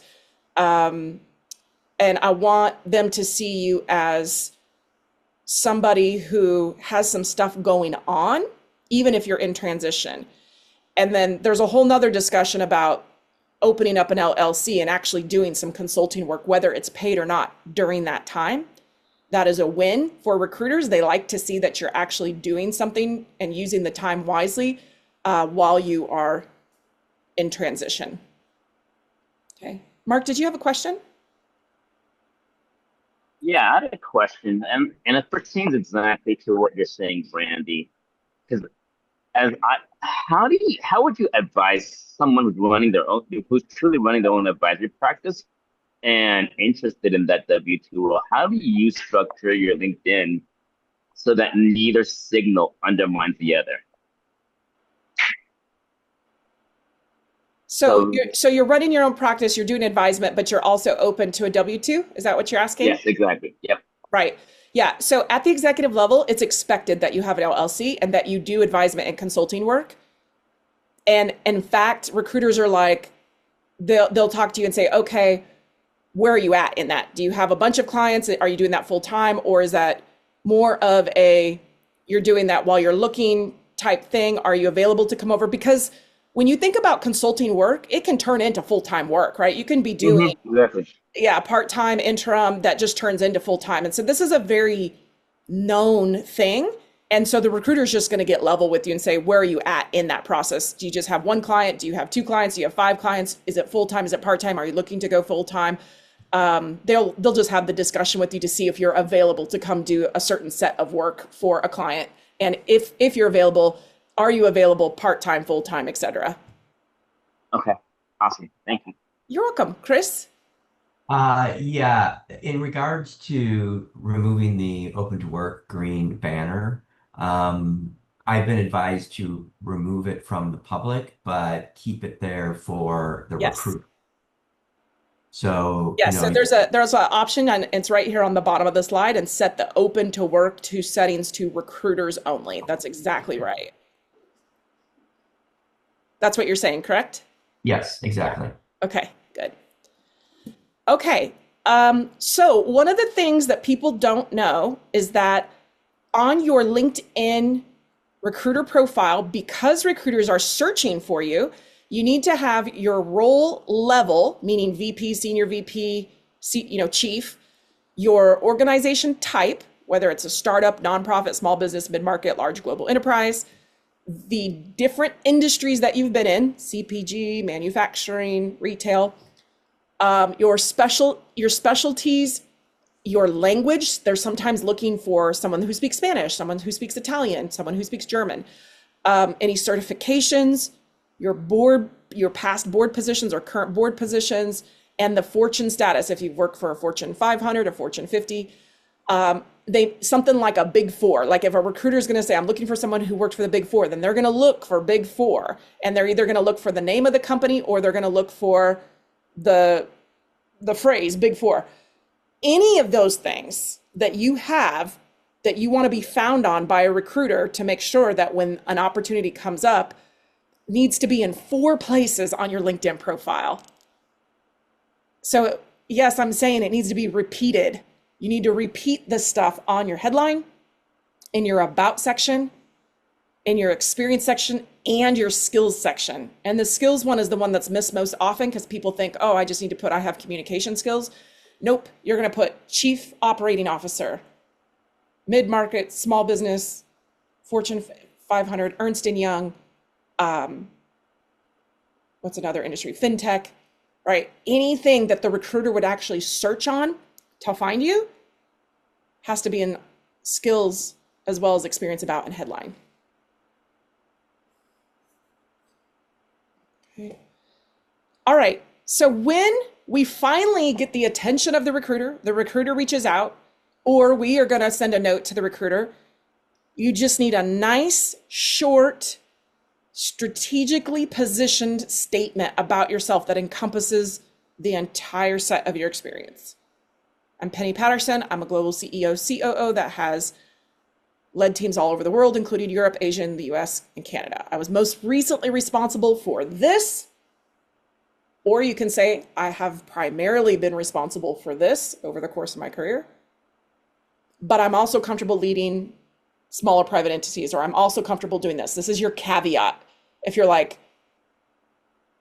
And I want them to see you as somebody who has some stuff going on, even if you're in transition. And then there's a whole nother discussion about opening up an LLC and actually doing some consulting work, whether it's paid or not during that time. That is a win for recruiters. They like to see that you're actually doing something and using the time wisely while you are in transition. Okay. Mark, did you have a question?
Yeah, I had a question, and it pertains exactly to what you're saying, Brandy. Because how would you advise someone who's truly running their own advisory practice and interested in that W-2 role? How do you structure your LinkedIn so that neither signal undermines the other?
So you're running your own practice, you're doing advisement, but you're also open to a W-2? Is that what you're asking?
Yes, exactly. Yep.
Right. Yeah. So at the executive level, it's expected that you have an LLC and that you do advisement and consulting work. And in fact, recruiters are like, they'll talk to you and say, okay, where are you at in that? Do you have a bunch of clients? Are you doing that full time? Or is that more of you're doing that while you're looking type thing? Are you available to come over? Because when you think about consulting work, it can turn into full-time work, right? You can be doing,
exactly.
Part-time interim that just turns into full-time. And so this is a very known thing. And so the recruiter is just going to get level with you and say, where are you at in that process? Do you just have one client? Do you have two clients? Do you have 5 clients? Is it full-time? Is it part-time? Are you looking to go full-time? They'll just have the discussion with you to see if you're available to come do a certain set of work for a client. And if you're available, are you available part-time, full-time, et cetera?
Okay, awesome. Thank you.
You're welcome. Chris?
Yeah, in regards to removing the open to work green banner, I've been advised to remove it from the public, but keep it there for the
Yes.
recruit. So,
Yes, so there's an option, and it's right here on the bottom of the slide, and set the open to work to settings to recruiters only. That's exactly right. That's what you're saying, correct?
yes, exactly.
Okay, good. Okay, so one of the things that people don't know is that on your LinkedIn recruiter profile, because recruiters are searching for you, you need to have your role level, meaning VP, senior VP, chief, your organization type, whether it's a startup, nonprofit, small business, mid-market, large global enterprise, the different industries that you've been in, CPG, manufacturing, retail, your specialties, your language. They're sometimes looking for someone who speaks Spanish, someone who speaks Italian, someone who speaks German, any certifications, your past board positions or current board positions, and the Fortune status. If you've worked for a Fortune 500 or Fortune 50, something like a Big Four. Like if a recruiter is going to say, I'm looking for someone who worked for the Big Four, then they're going to look for Big Four, and they're either going to look for the name of the company or they're going to look for the phrase Big Four. Any of those things that you have that you want to be found on by a recruiter to make sure that when an opportunity comes up, needs to be in 4 places on your LinkedIn profile. So yes, I'm saying it needs to be repeated. You need to repeat this stuff on your headline, in your about section, in your experience section, and your skills section. And the skills one is the one that's missed most often because people think, oh, I just need to put I have communication skills. Nope, you're going to put Chief Operating Officer, mid-market, small business, Fortune 500, Ernst & Young, what's another industry? FinTech, right? Anything that the recruiter would actually search on to find you has to be in skills as well as experience about and headline. Okay. All right. So when we finally get the attention of the recruiter reaches out, or we are going to send a note to the recruiter, you just need a nice, short, strategically positioned statement about yourself that encompasses the entire set of your experience. I'm Penny Patterson. I'm a global CEO, COO that has led teams all over the world, including Europe, Asia, the US, and Canada. I was most recently responsible for this, or you can say, I have primarily been responsible for this over the course of my career, but I'm also comfortable leading smaller private entities, or I'm also comfortable doing this. This is your caveat. If you're like,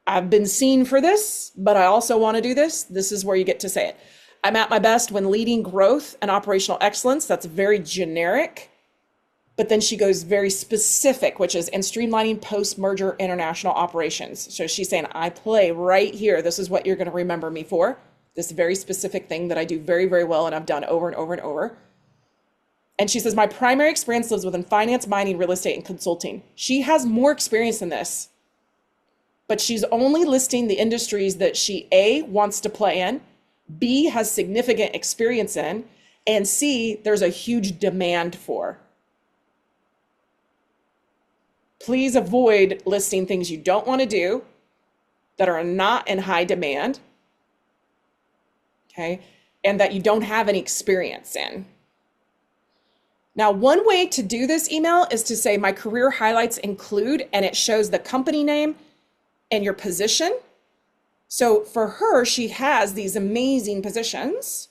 I've been seen for this, but I also want to do this, this is where you get to say it. I'm at my best when leading growth and operational excellence. That's very generic. But then she goes very specific, which is in streamlining post-merger international operations. So she's saying, I play right here. This is what you're going to remember me for. This very specific thing that I do very, very well and I've done over and over and over. And she says, my primary experience lives within finance, mining, real estate, and consulting. She has more experience than this, but she's only listing the industries that she, A, wants to play in, B, has significant experience in, and C, there's a huge demand for. Please avoid listing things you don't want to do that are not in high demand, okay, and that you don't have any experience in. Now, one way to do this email is to say my career highlights include, and it shows the company name and your position. So for her, she has these amazing positions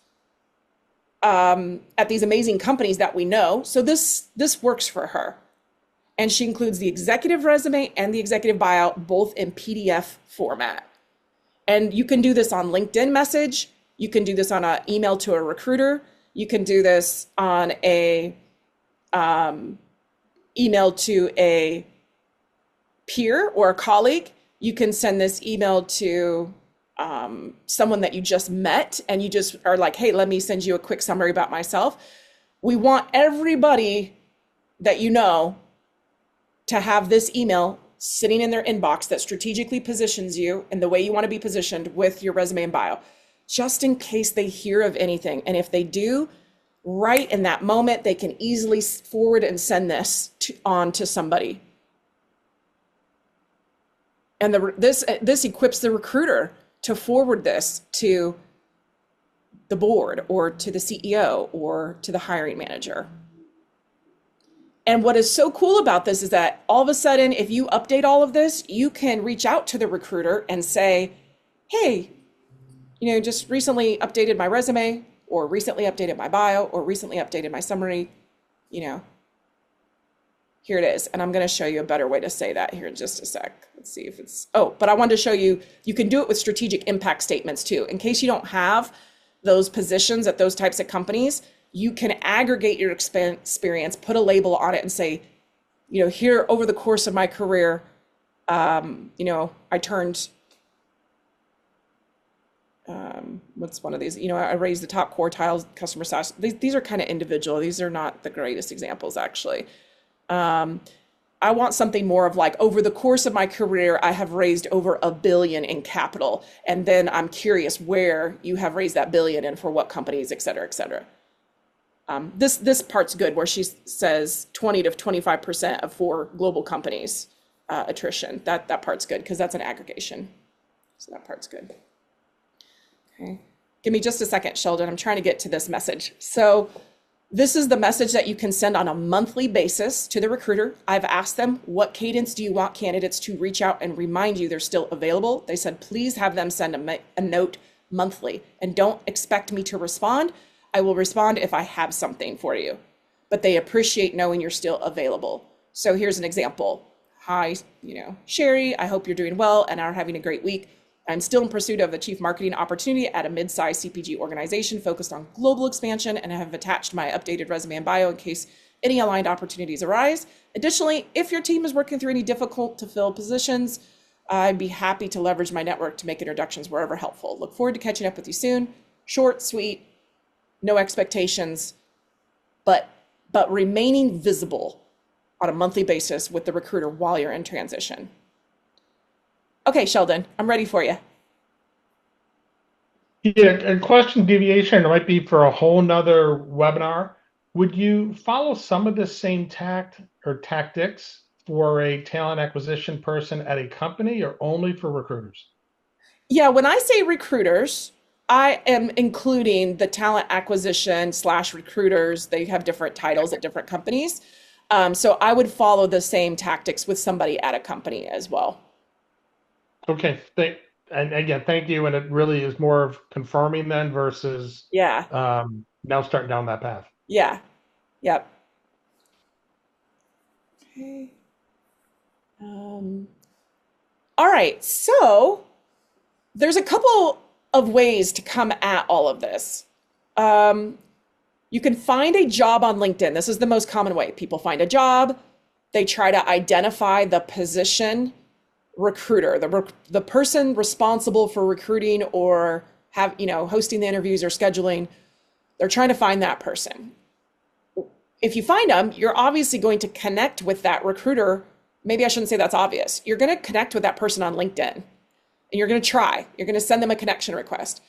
at these amazing companies that we know. So this works for her. And she includes the executive resume and the executive bio, both in PDF format. And you can do this on LinkedIn message. You can do this on an email to a recruiter. You can do this on a email to a peer or a colleague. You can send this email to someone that you just met and you just are like, hey, let me send you a quick summary about myself. We want everybody that you know to have this email sitting in their inbox that strategically positions you in the way you want to be positioned with your resume and bio, just in case they hear of anything. And if they do, right in that moment, they can easily forward and send this on to somebody. And this equips the recruiter to forward this to the board or to the CEO or to the hiring manager. And what is so cool about this is that all of a sudden, if you update all of this, you can reach out to the recruiter and say, hey, just recently updated my resume, or recently updated my bio, or recently updated my summary, here it is. And I'm going to show you a better way to say that here in just a sec. Let's see if it's, but I wanted to show you, you can do it with strategic impact statements too. In case you don't have those positions at those types of companies, you can aggregate your experience, put a label on it and say, here over the course of my career, I turned, what's one of these, I raised the top quartiles, customer satisfaction. These are kind of individual. These are not the greatest examples, actually. I want something more of like, over the course of my career, I have raised over $1 billion in capital. And then I'm curious where you have raised that billion and for what companies, et cetera, et cetera. This part's good, where she says 20 to 25% of 4 global companies attrition. That part's good because that's an aggregation. So that part's good. Okay, give me just a second, Sheldon. I'm trying to get to this message. So This is the message that you can send on a monthly basis to the recruiter. I've asked them, what cadence do you want candidates to reach out and remind you they're still available? They said, please have them send a note monthly and don't expect me to respond. I will respond if I have something for you, but they appreciate knowing you're still available. So here's an example. Hi, Sherry, I hope you're doing well and are having a great week. I'm still in pursuit of a chief marketing opportunity at a mid-sized CPG organization focused on global expansion, and I have attached my updated resume and bio in case any aligned opportunities arise. Additionally, if your team is working through any difficult to fill positions, I'd be happy to leverage my network to make introductions wherever helpful. Look forward to catching up with you soon. Short, sweet, no expectations, but remaining visible on a monthly basis with the recruiter while you're in transition. Okay, Sheldon, I'm ready for you.
Yeah, a question deviation, it might be for a whole nother webinar. Would you follow some of the same tactics for a talent acquisition person at a company or only for recruiters?
Yeah, when I say recruiters, I am including the talent acquisition / recruiters. They have different titles at different companies. So I would follow the same tactics with somebody at a company as well.
Okay, and again, thank you. And it really is more of confirming then versus
Yeah.
now starting down that path.
Yeah. Yep. Okay. All right. So there's a couple of ways to come at all of this. You can find a job on LinkedIn. This is the most common way. People find a job. They try to identify the position recruiter, the person responsible for recruiting or hosting the interviews or scheduling. They're trying to find that person. If you find them, you're obviously going to connect with that recruiter. Maybe I shouldn't say that's obvious. You're going to connect with that person on LinkedIn and you're going to send them a connection request.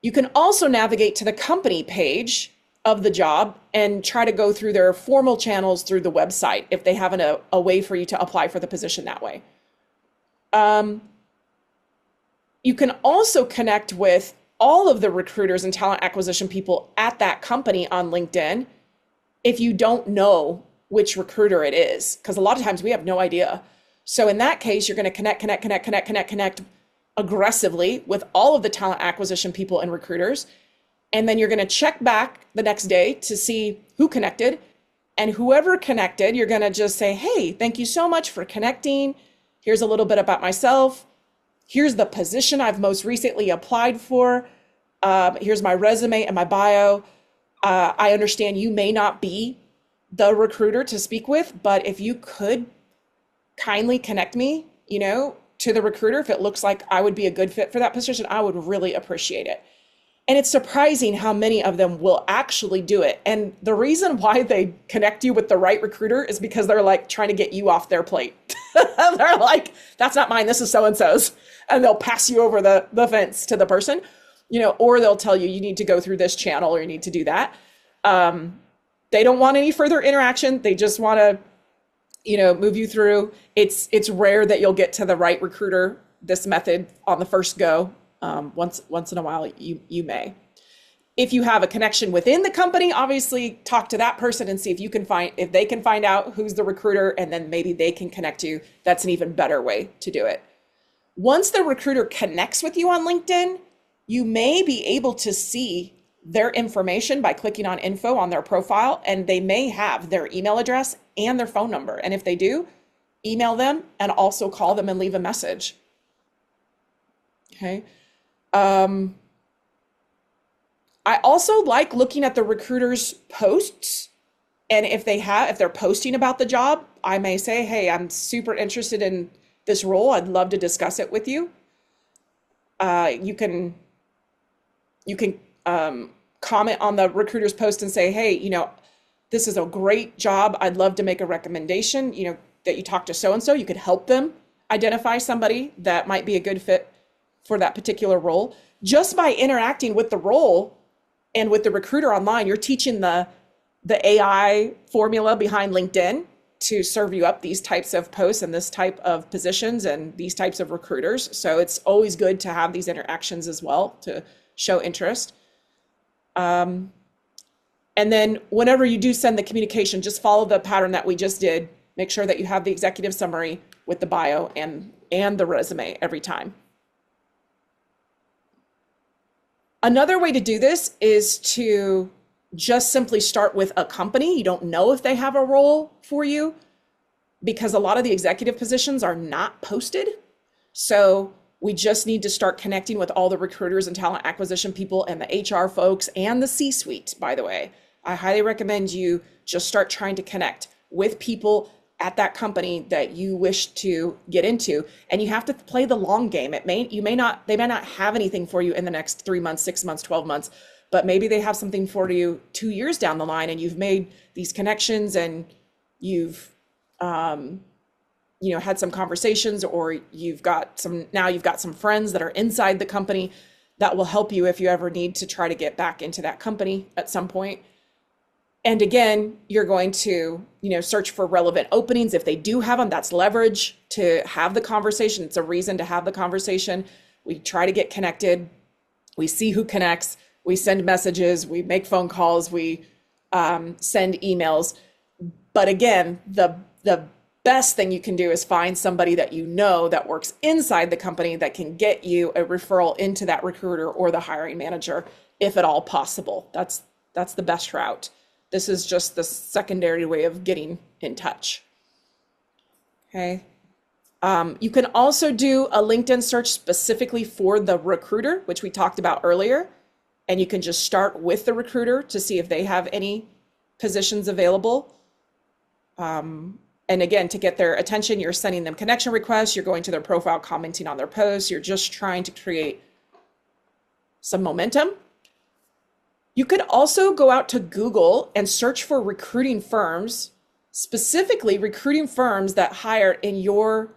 You can also navigate to the company page of the job and try to go through their formal channels through the website if they have a way for you to apply for the position that way. You can also connect with all of the recruiters and talent acquisition people at that company on LinkedIn if you don't know which recruiter it is, because a lot of times we have no idea. So in that case, you're going to connect aggressively with all of the talent acquisition people and recruiters. And then you're going to check back the next day to see who connected, and whoever connected, you're going to just say, hey, thank you so much for connecting. Here's a little bit about myself. Here's the position I've most recently applied for. Here's my resume and my bio. I understand you may not be the recruiter to speak with, but if you could kindly connect me, to the recruiter, if it looks like I would be a good fit for that position, I would really appreciate it. And it's surprising how many of them will actually do it. And the reason why they connect you with the right recruiter is because they're like trying to get you off their plate. They're like, that's not mine, this is so-and-so's. And they'll pass you over the fence to the person, or they'll tell you need to go through this channel or you need to do that. They don't want any further interaction. They just want to, move you through. It's rare that you'll get to the right recruiter this method on the first go. Once in a while, you may. If you have a connection within the company, obviously talk to that person and see if they can find out who's the recruiter, and then maybe they can connect you. That's an even better way to do it. Once the recruiter connects with you on LinkedIn, you may be able to see their information by clicking on info on their profile, and they may have their email address and their phone number. And if they do, email them and also call them and leave a message. Okay. I also like looking at the recruiter's posts, and if they're posting about the job, I may say, hey, I'm super interested in this role. I'd love to discuss it with you. You can comment on the recruiter's post and say, hey, this is a great job. I'd love to make a recommendation, that you talk to so-and-so. You could help them identify somebody that might be a good fit for that particular role. Just by interacting with the role and with the recruiter online, you're teaching the AI formula behind LinkedIn to serve you up these types of posts and this type of positions and these types of recruiters. So it's always good to have these interactions as well to show interest. And And then whenever you do send the communication, just follow the pattern that we just did. Make sure that you have the executive summary with the bio and the resume every time. Another way to do this is to just simply start with a company. You don't know if they have a role for you because a lot of the executive positions are not posted. So we just need to start connecting with all the recruiters and talent acquisition people and the HR folks and the C-suite, by the way. I highly recommend you just start trying to connect with people at that company that you wish to get into, and you have to play the long game. They may not have anything for you in the next 3 months, 6 months, 12 months, but maybe they have something for you 2 years down the line, and you've made these connections and you've had some conversations, or you've got some friends that are inside the company that will help you if you ever need to try to get back into that company at some point. And again, you're going to, search for relevant openings. If they do have them, that's leverage to have the conversation. It's a reason to have the conversation. We try to get connected. We see who connects. We send messages. We make phone calls. We send emails. But again, the best thing you can do is find somebody that that works inside the company that can get you a referral into that recruiter or the hiring manager, if at all possible. That's the best route. This is just the secondary way of getting in touch. Okay. You can also do a LinkedIn search specifically for the recruiter, which we talked about earlier. And you can just start with the recruiter to see if they have any positions available. And again, to get their attention, you're sending them connection requests, you're going to their profile, commenting on their posts, you're just trying to create some momentum. You could also go out to Google and search for recruiting firms, specifically recruiting firms that hire in your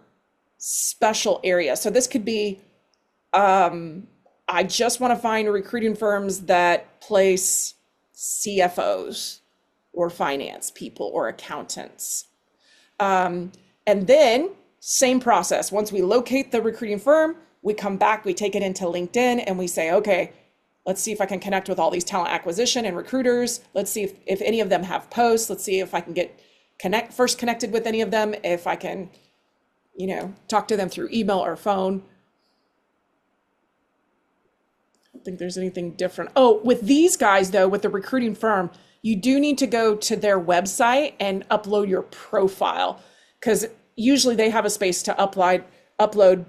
special area. So this could be, I just want to find recruiting firms that place CFOs or finance people or accountants. And then same process. Once we locate the recruiting firm, we come back, we take it into LinkedIn and we say, okay, let's see if I can connect with all these talent acquisition and recruiters. Let's see if any of them have posts. Let's see if I can get first connected with any of them. If I can, talk to them through email or phone. I don't think there's anything different. Oh, with these guys though, with the recruiting firm, you do need to go to their website and upload your profile, because usually they have a space to upload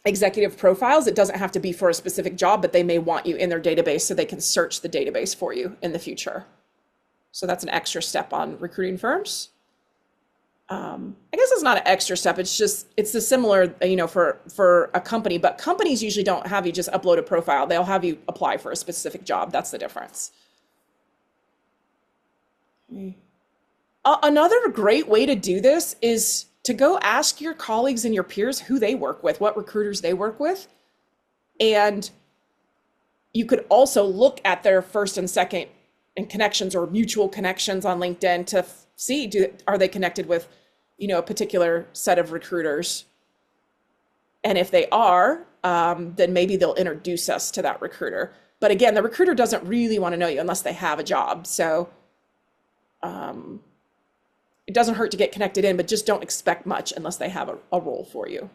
executive profiles. It doesn't have to be for a specific job, but they may want you in their database so they can search the database for you in the future. So that's an extra step on recruiting firms. I guess it's not an extra step. It's the similar, for a company, but companies usually don't have you just upload a profile. They'll have you apply for a specific job. That's the difference. Another great way to do this is to go ask your colleagues and your peers who they work with, what recruiters they work with. And you could also look at their first and second and connections or mutual connections on LinkedIn to see, are they connected with, a particular set of recruiters? And if they are, then maybe they'll introduce us to that recruiter. But again, the recruiter doesn't really want to know you unless they have a job. So it doesn't hurt to get connected in, but just don't expect much unless they have a role for you.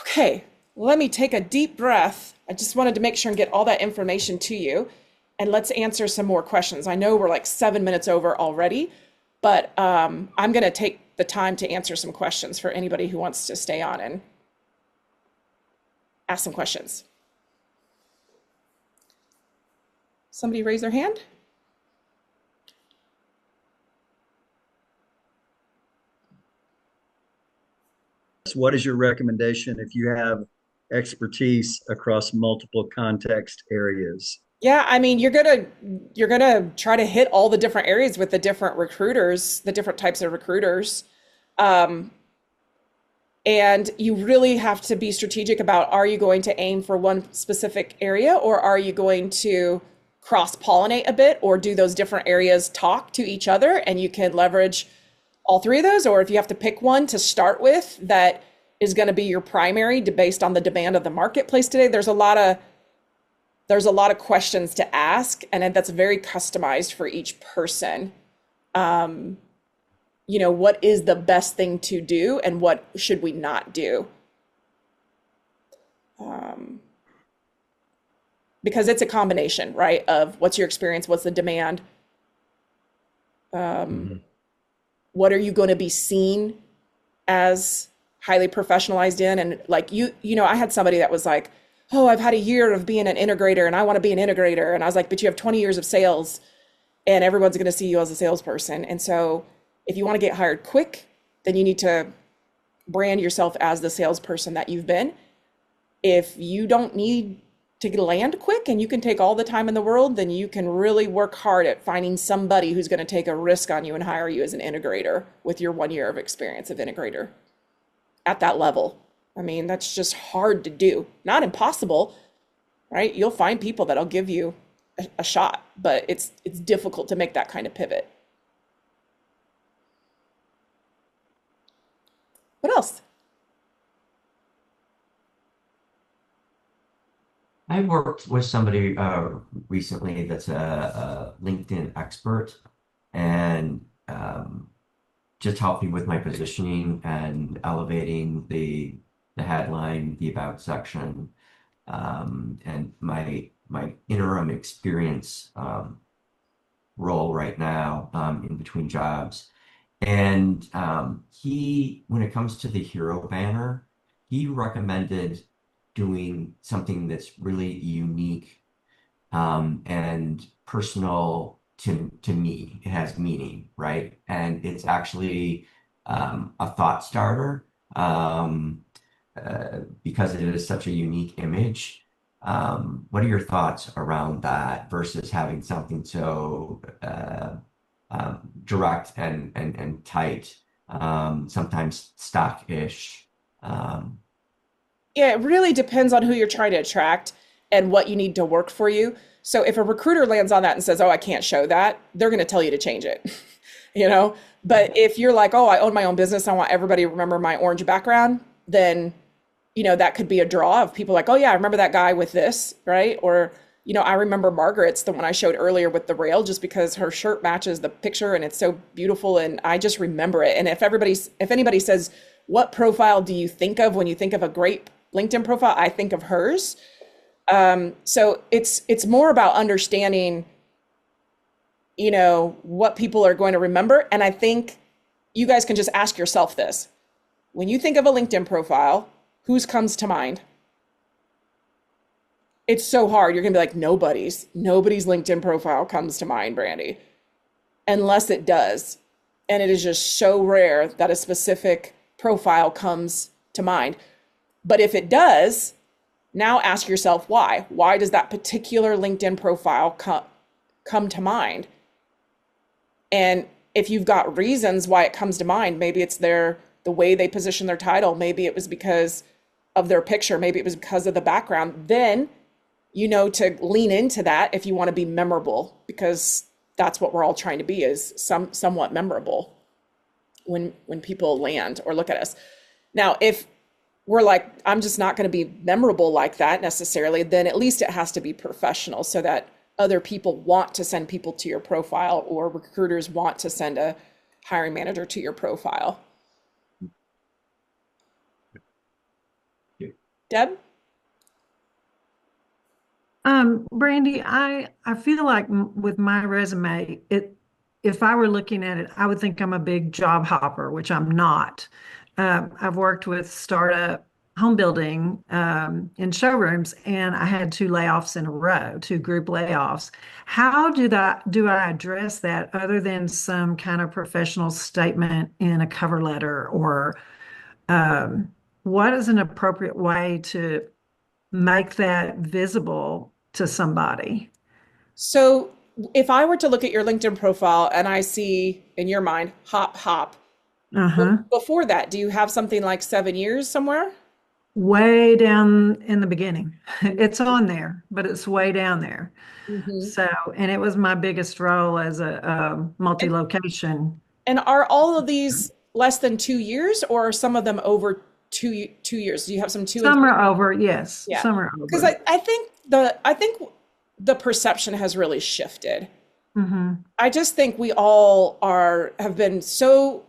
Okay, let me take a deep breath. I just wanted to make sure and get all that information to you. And let's answer some more questions. I know we're like 7 minutes over already, but I'm going to take the time to answer some questions for anybody who wants to stay on and ask some questions. Somebody raise their hand?
What is your recommendation if you have expertise across multiple context areas?
Yeah, I mean, you're gonna try to hit all the different areas with the different recruiters, the different types of recruiters. And you really have to be strategic about, are you going to aim for one specific area, or are you going to cross-pollinate a bit, or do those different areas talk to each other and you can leverage all three of those? Or if you have to pick one to start with that is going to be your primary based on the demand of the marketplace today, there's a lot of there's a lot of questions to ask, and that's very customized for each person. What is the best thing to do and what should we not do? Because it's a combination, right, of what's your experience, what's the demand, what are you going to be seen as highly professionalized in? And like I had somebody that was like, oh, I've had a year of being an integrator and I want to be an integrator. And I was like, but you have 20 years of sales and everyone's going to see you as a salesperson. And so if you want to get hired quick, then you need to brand yourself as the salesperson that you've been. If you don't need to land quick and you can take all the time in the world, then you can really work hard at finding somebody who's going to take a risk on you and hire you as an integrator with your 1 year of experience of integrator at that level. I mean, that's just hard to do. Not impossible, right? You'll find people that'll give you a shot, but it's difficult to make that kind of pivot. What else?
I worked with somebody recently that's a LinkedIn expert, and just helped me with my positioning and elevating the headline, the about section, and my interim experience role right now in between jobs. And when it comes to the hero banner, he recommended doing something that's really unique and personal to me. It has meaning, right? And it's actually a thought starter because it is such a unique image. What are your thoughts around that versus having something so direct and tight, sometimes stock-ish?
Yeah, it really depends on who you're trying to attract and what you need to work for you. So if a recruiter lands on that and says, oh, I can't show that, they're going to tell you to change it, But if you're like, oh, I own my own business, I want everybody to remember my orange background, then, that could be a draw of people like, oh yeah, I remember that guy with this, right? Or, I remember Margaret's, the one I showed earlier with the rail, just because her shirt matches the picture and it's so beautiful and I just remember it. And if anybody says, what profile do you think of when you think of a great LinkedIn profile? I think of hers. So it's more about understanding, what people are going to remember. And I think you guys can just ask yourself this. When you think of a LinkedIn profile, whose comes to mind? It's so hard. You're going to be like, nobody's LinkedIn profile comes to mind, Brandy, unless it does. And it is just so rare that a specific profile comes to mind. But if it does, now ask yourself why. Why does that particular LinkedIn profile come to mind? And if you've got reasons why it comes to mind, maybe it's the way they position their title, maybe it was because of their picture, maybe it was because of the background, then to lean into that if you want to be memorable, because that's what we're all trying to be, is somewhat memorable when people land or look at us. Now, if we're like, I'm just not going to be memorable like that necessarily, then at least it has to be professional so that other people want to send people to your profile, or recruiters want to send a hiring manager to your profile. Deb?
Brandy, I feel like with my resume, if I were looking at it, I would think I'm a big job hopper, which I'm not. I've worked with startup home building in showrooms, and I had 2 layoffs in a row, 2 group layoffs. How do I address that other than some kind of professional statement in a cover letter, or what is an appropriate way to make that visible to somebody?
So if I were to look at your LinkedIn profile and I see in your mind, hop,
Uh-huh.
before that, do you have something like 7 years somewhere?
Way down in the beginning. It's on there, but it's way down there.
Mm-hmm.
So, and it was my biggest role as a multi-location.
And are all of these less than 2 years, or are some of them over two years? Do you have some 2 and
Some are over, yes.
Yeah.
Some are
Because
over.
I think I think the perception has really shifted.
Mm-hmm.
I just think we all have been so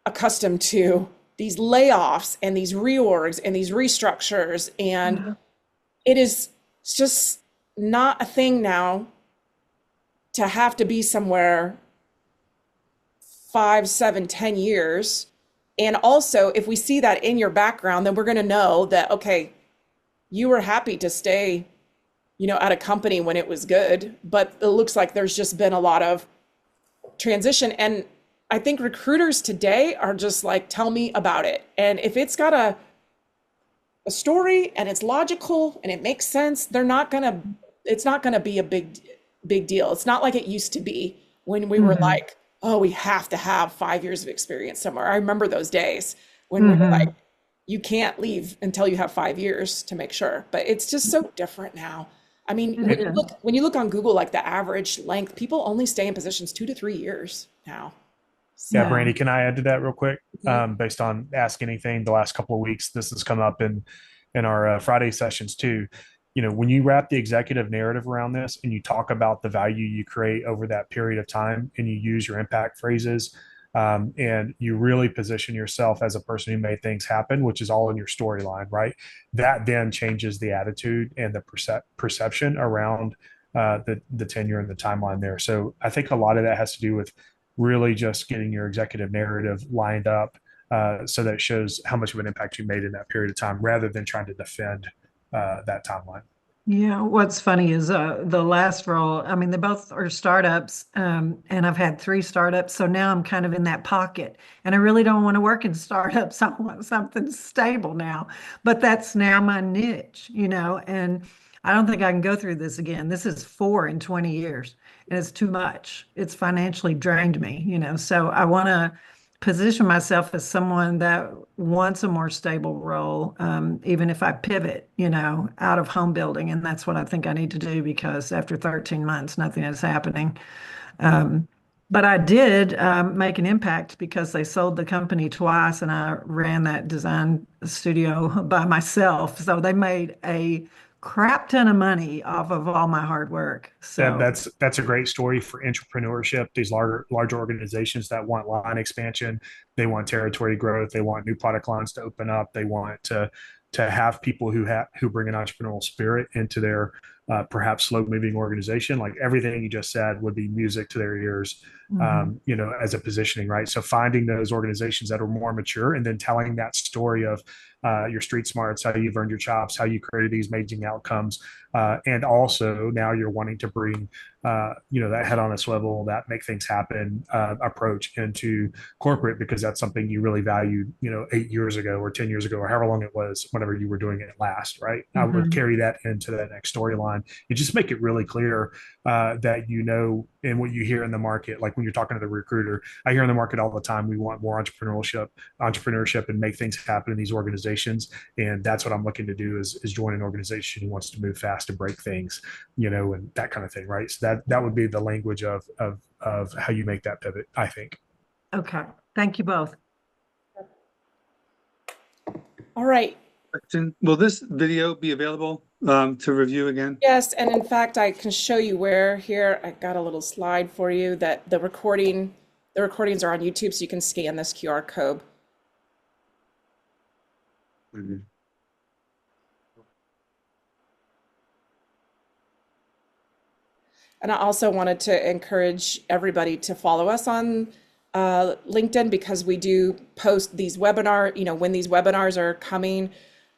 accustomed to these layoffs and these reorgs and these restructures, and it is just not a thing now to have to be somewhere 5, 7, 10 years. And also, if we see that in your background, then we're going to know that, okay, you were happy to stay, at a company when it was good, but it looks like there's just been a lot of transition. And I think recruiters today are just like, tell me about it. And if it's got a story and it's logical and it makes sense, it's not gonna be a big deal. It's not like it used to be when we were like, oh, we have to have 5 years of experience somewhere. I remember those days when we were like, you can't leave until you have 5 years to make sure. But it's just so different now. I mean, when you look on Google, like the average length, people only stay in positions 2 to 3 years now.
Yeah, Brandy, can I add to that real quick? Based on Ask Anything, the last couple of weeks, this has come up in our Friday sessions too. When you wrap the executive narrative around this and you talk about the value you create over that period of time, and you use your impact phrases, and you really position yourself as a person who made things happen, which is all in your storyline, right? That then changes the attitude and the perception around the tenure and the timeline there. So I think a lot of that has to do with really just getting your executive narrative lined up, so that it shows how much of an impact you made in that period of time, rather than trying to defend that timeline.
Yeah, what's funny is the last role, I mean, they both are startups, and I've had 3 startups, so now I'm kind of in that pocket. And I really don't want to work in startups. I want something stable now. But that's now my niche, and I don't think I can go through this again. This is 4 in 20 years, and it's too much. It's financially drained me, so I want to position myself as someone that wants a more stable role, even if I pivot, out of home building. And that's what I think I need to do, because after 13 months, nothing is happening. But I did make an impact, because they sold the company twice and I ran that design studio by myself. So they made a crap ton of money off of all my hard work. So
that's a great story for entrepreneurship. These large organizations that want line expansion, they want territory growth, they want new product lines to open up, they want to have people who bring an entrepreneurial spirit into their perhaps slow moving organization. Like everything you just said would be music to their ears, as a positioning, right? So finding those organizations that are more mature, and then telling that story of your street smarts, how you've earned your chops, how you created these amazing outcomes. And also now you're wanting to bring, that head on a swivel, that make things happen approach into corporate, because that's something you really valued, 8 years ago or 10 years ago, or however long it was, whenever you were doing it last, right? I would carry that into that next storyline and just make it really clear that, and what you hear in the market, like when you're talking to the recruiter, I hear in the market all the time, we want more entrepreneurship and make things happen in these organizations. And that's what I'm looking to do, is join an organization who wants to move fast and break things, and that kind of thing, right? So that would be the language of how you make that pivot, I think.
Okay. Thank you both.
All right.
Will this video be available to review again?
Yes, and in fact, I can show you where here. I got a little slide for you that the recordings are on YouTube, so you can scan this QR code. And I also wanted to encourage everybody to follow us on LinkedIn, because we do post these webinars, when these webinars are coming.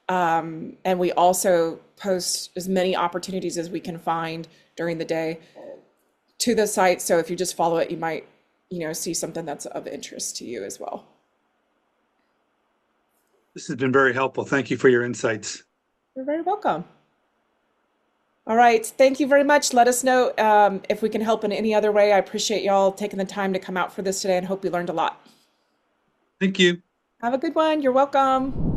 And we also post as many opportunities as we can find during the day to the site. So if you just follow it, you might, see something that's of interest to you as well.
This has been very helpful. Thank you for your insights.
You're very welcome. All right. Thank you very much. Let us know if we can help in any other way. I appreciate y'all taking the time to come out for this today, and hope you learned a lot.
Thank you.
Have a good one. You're welcome.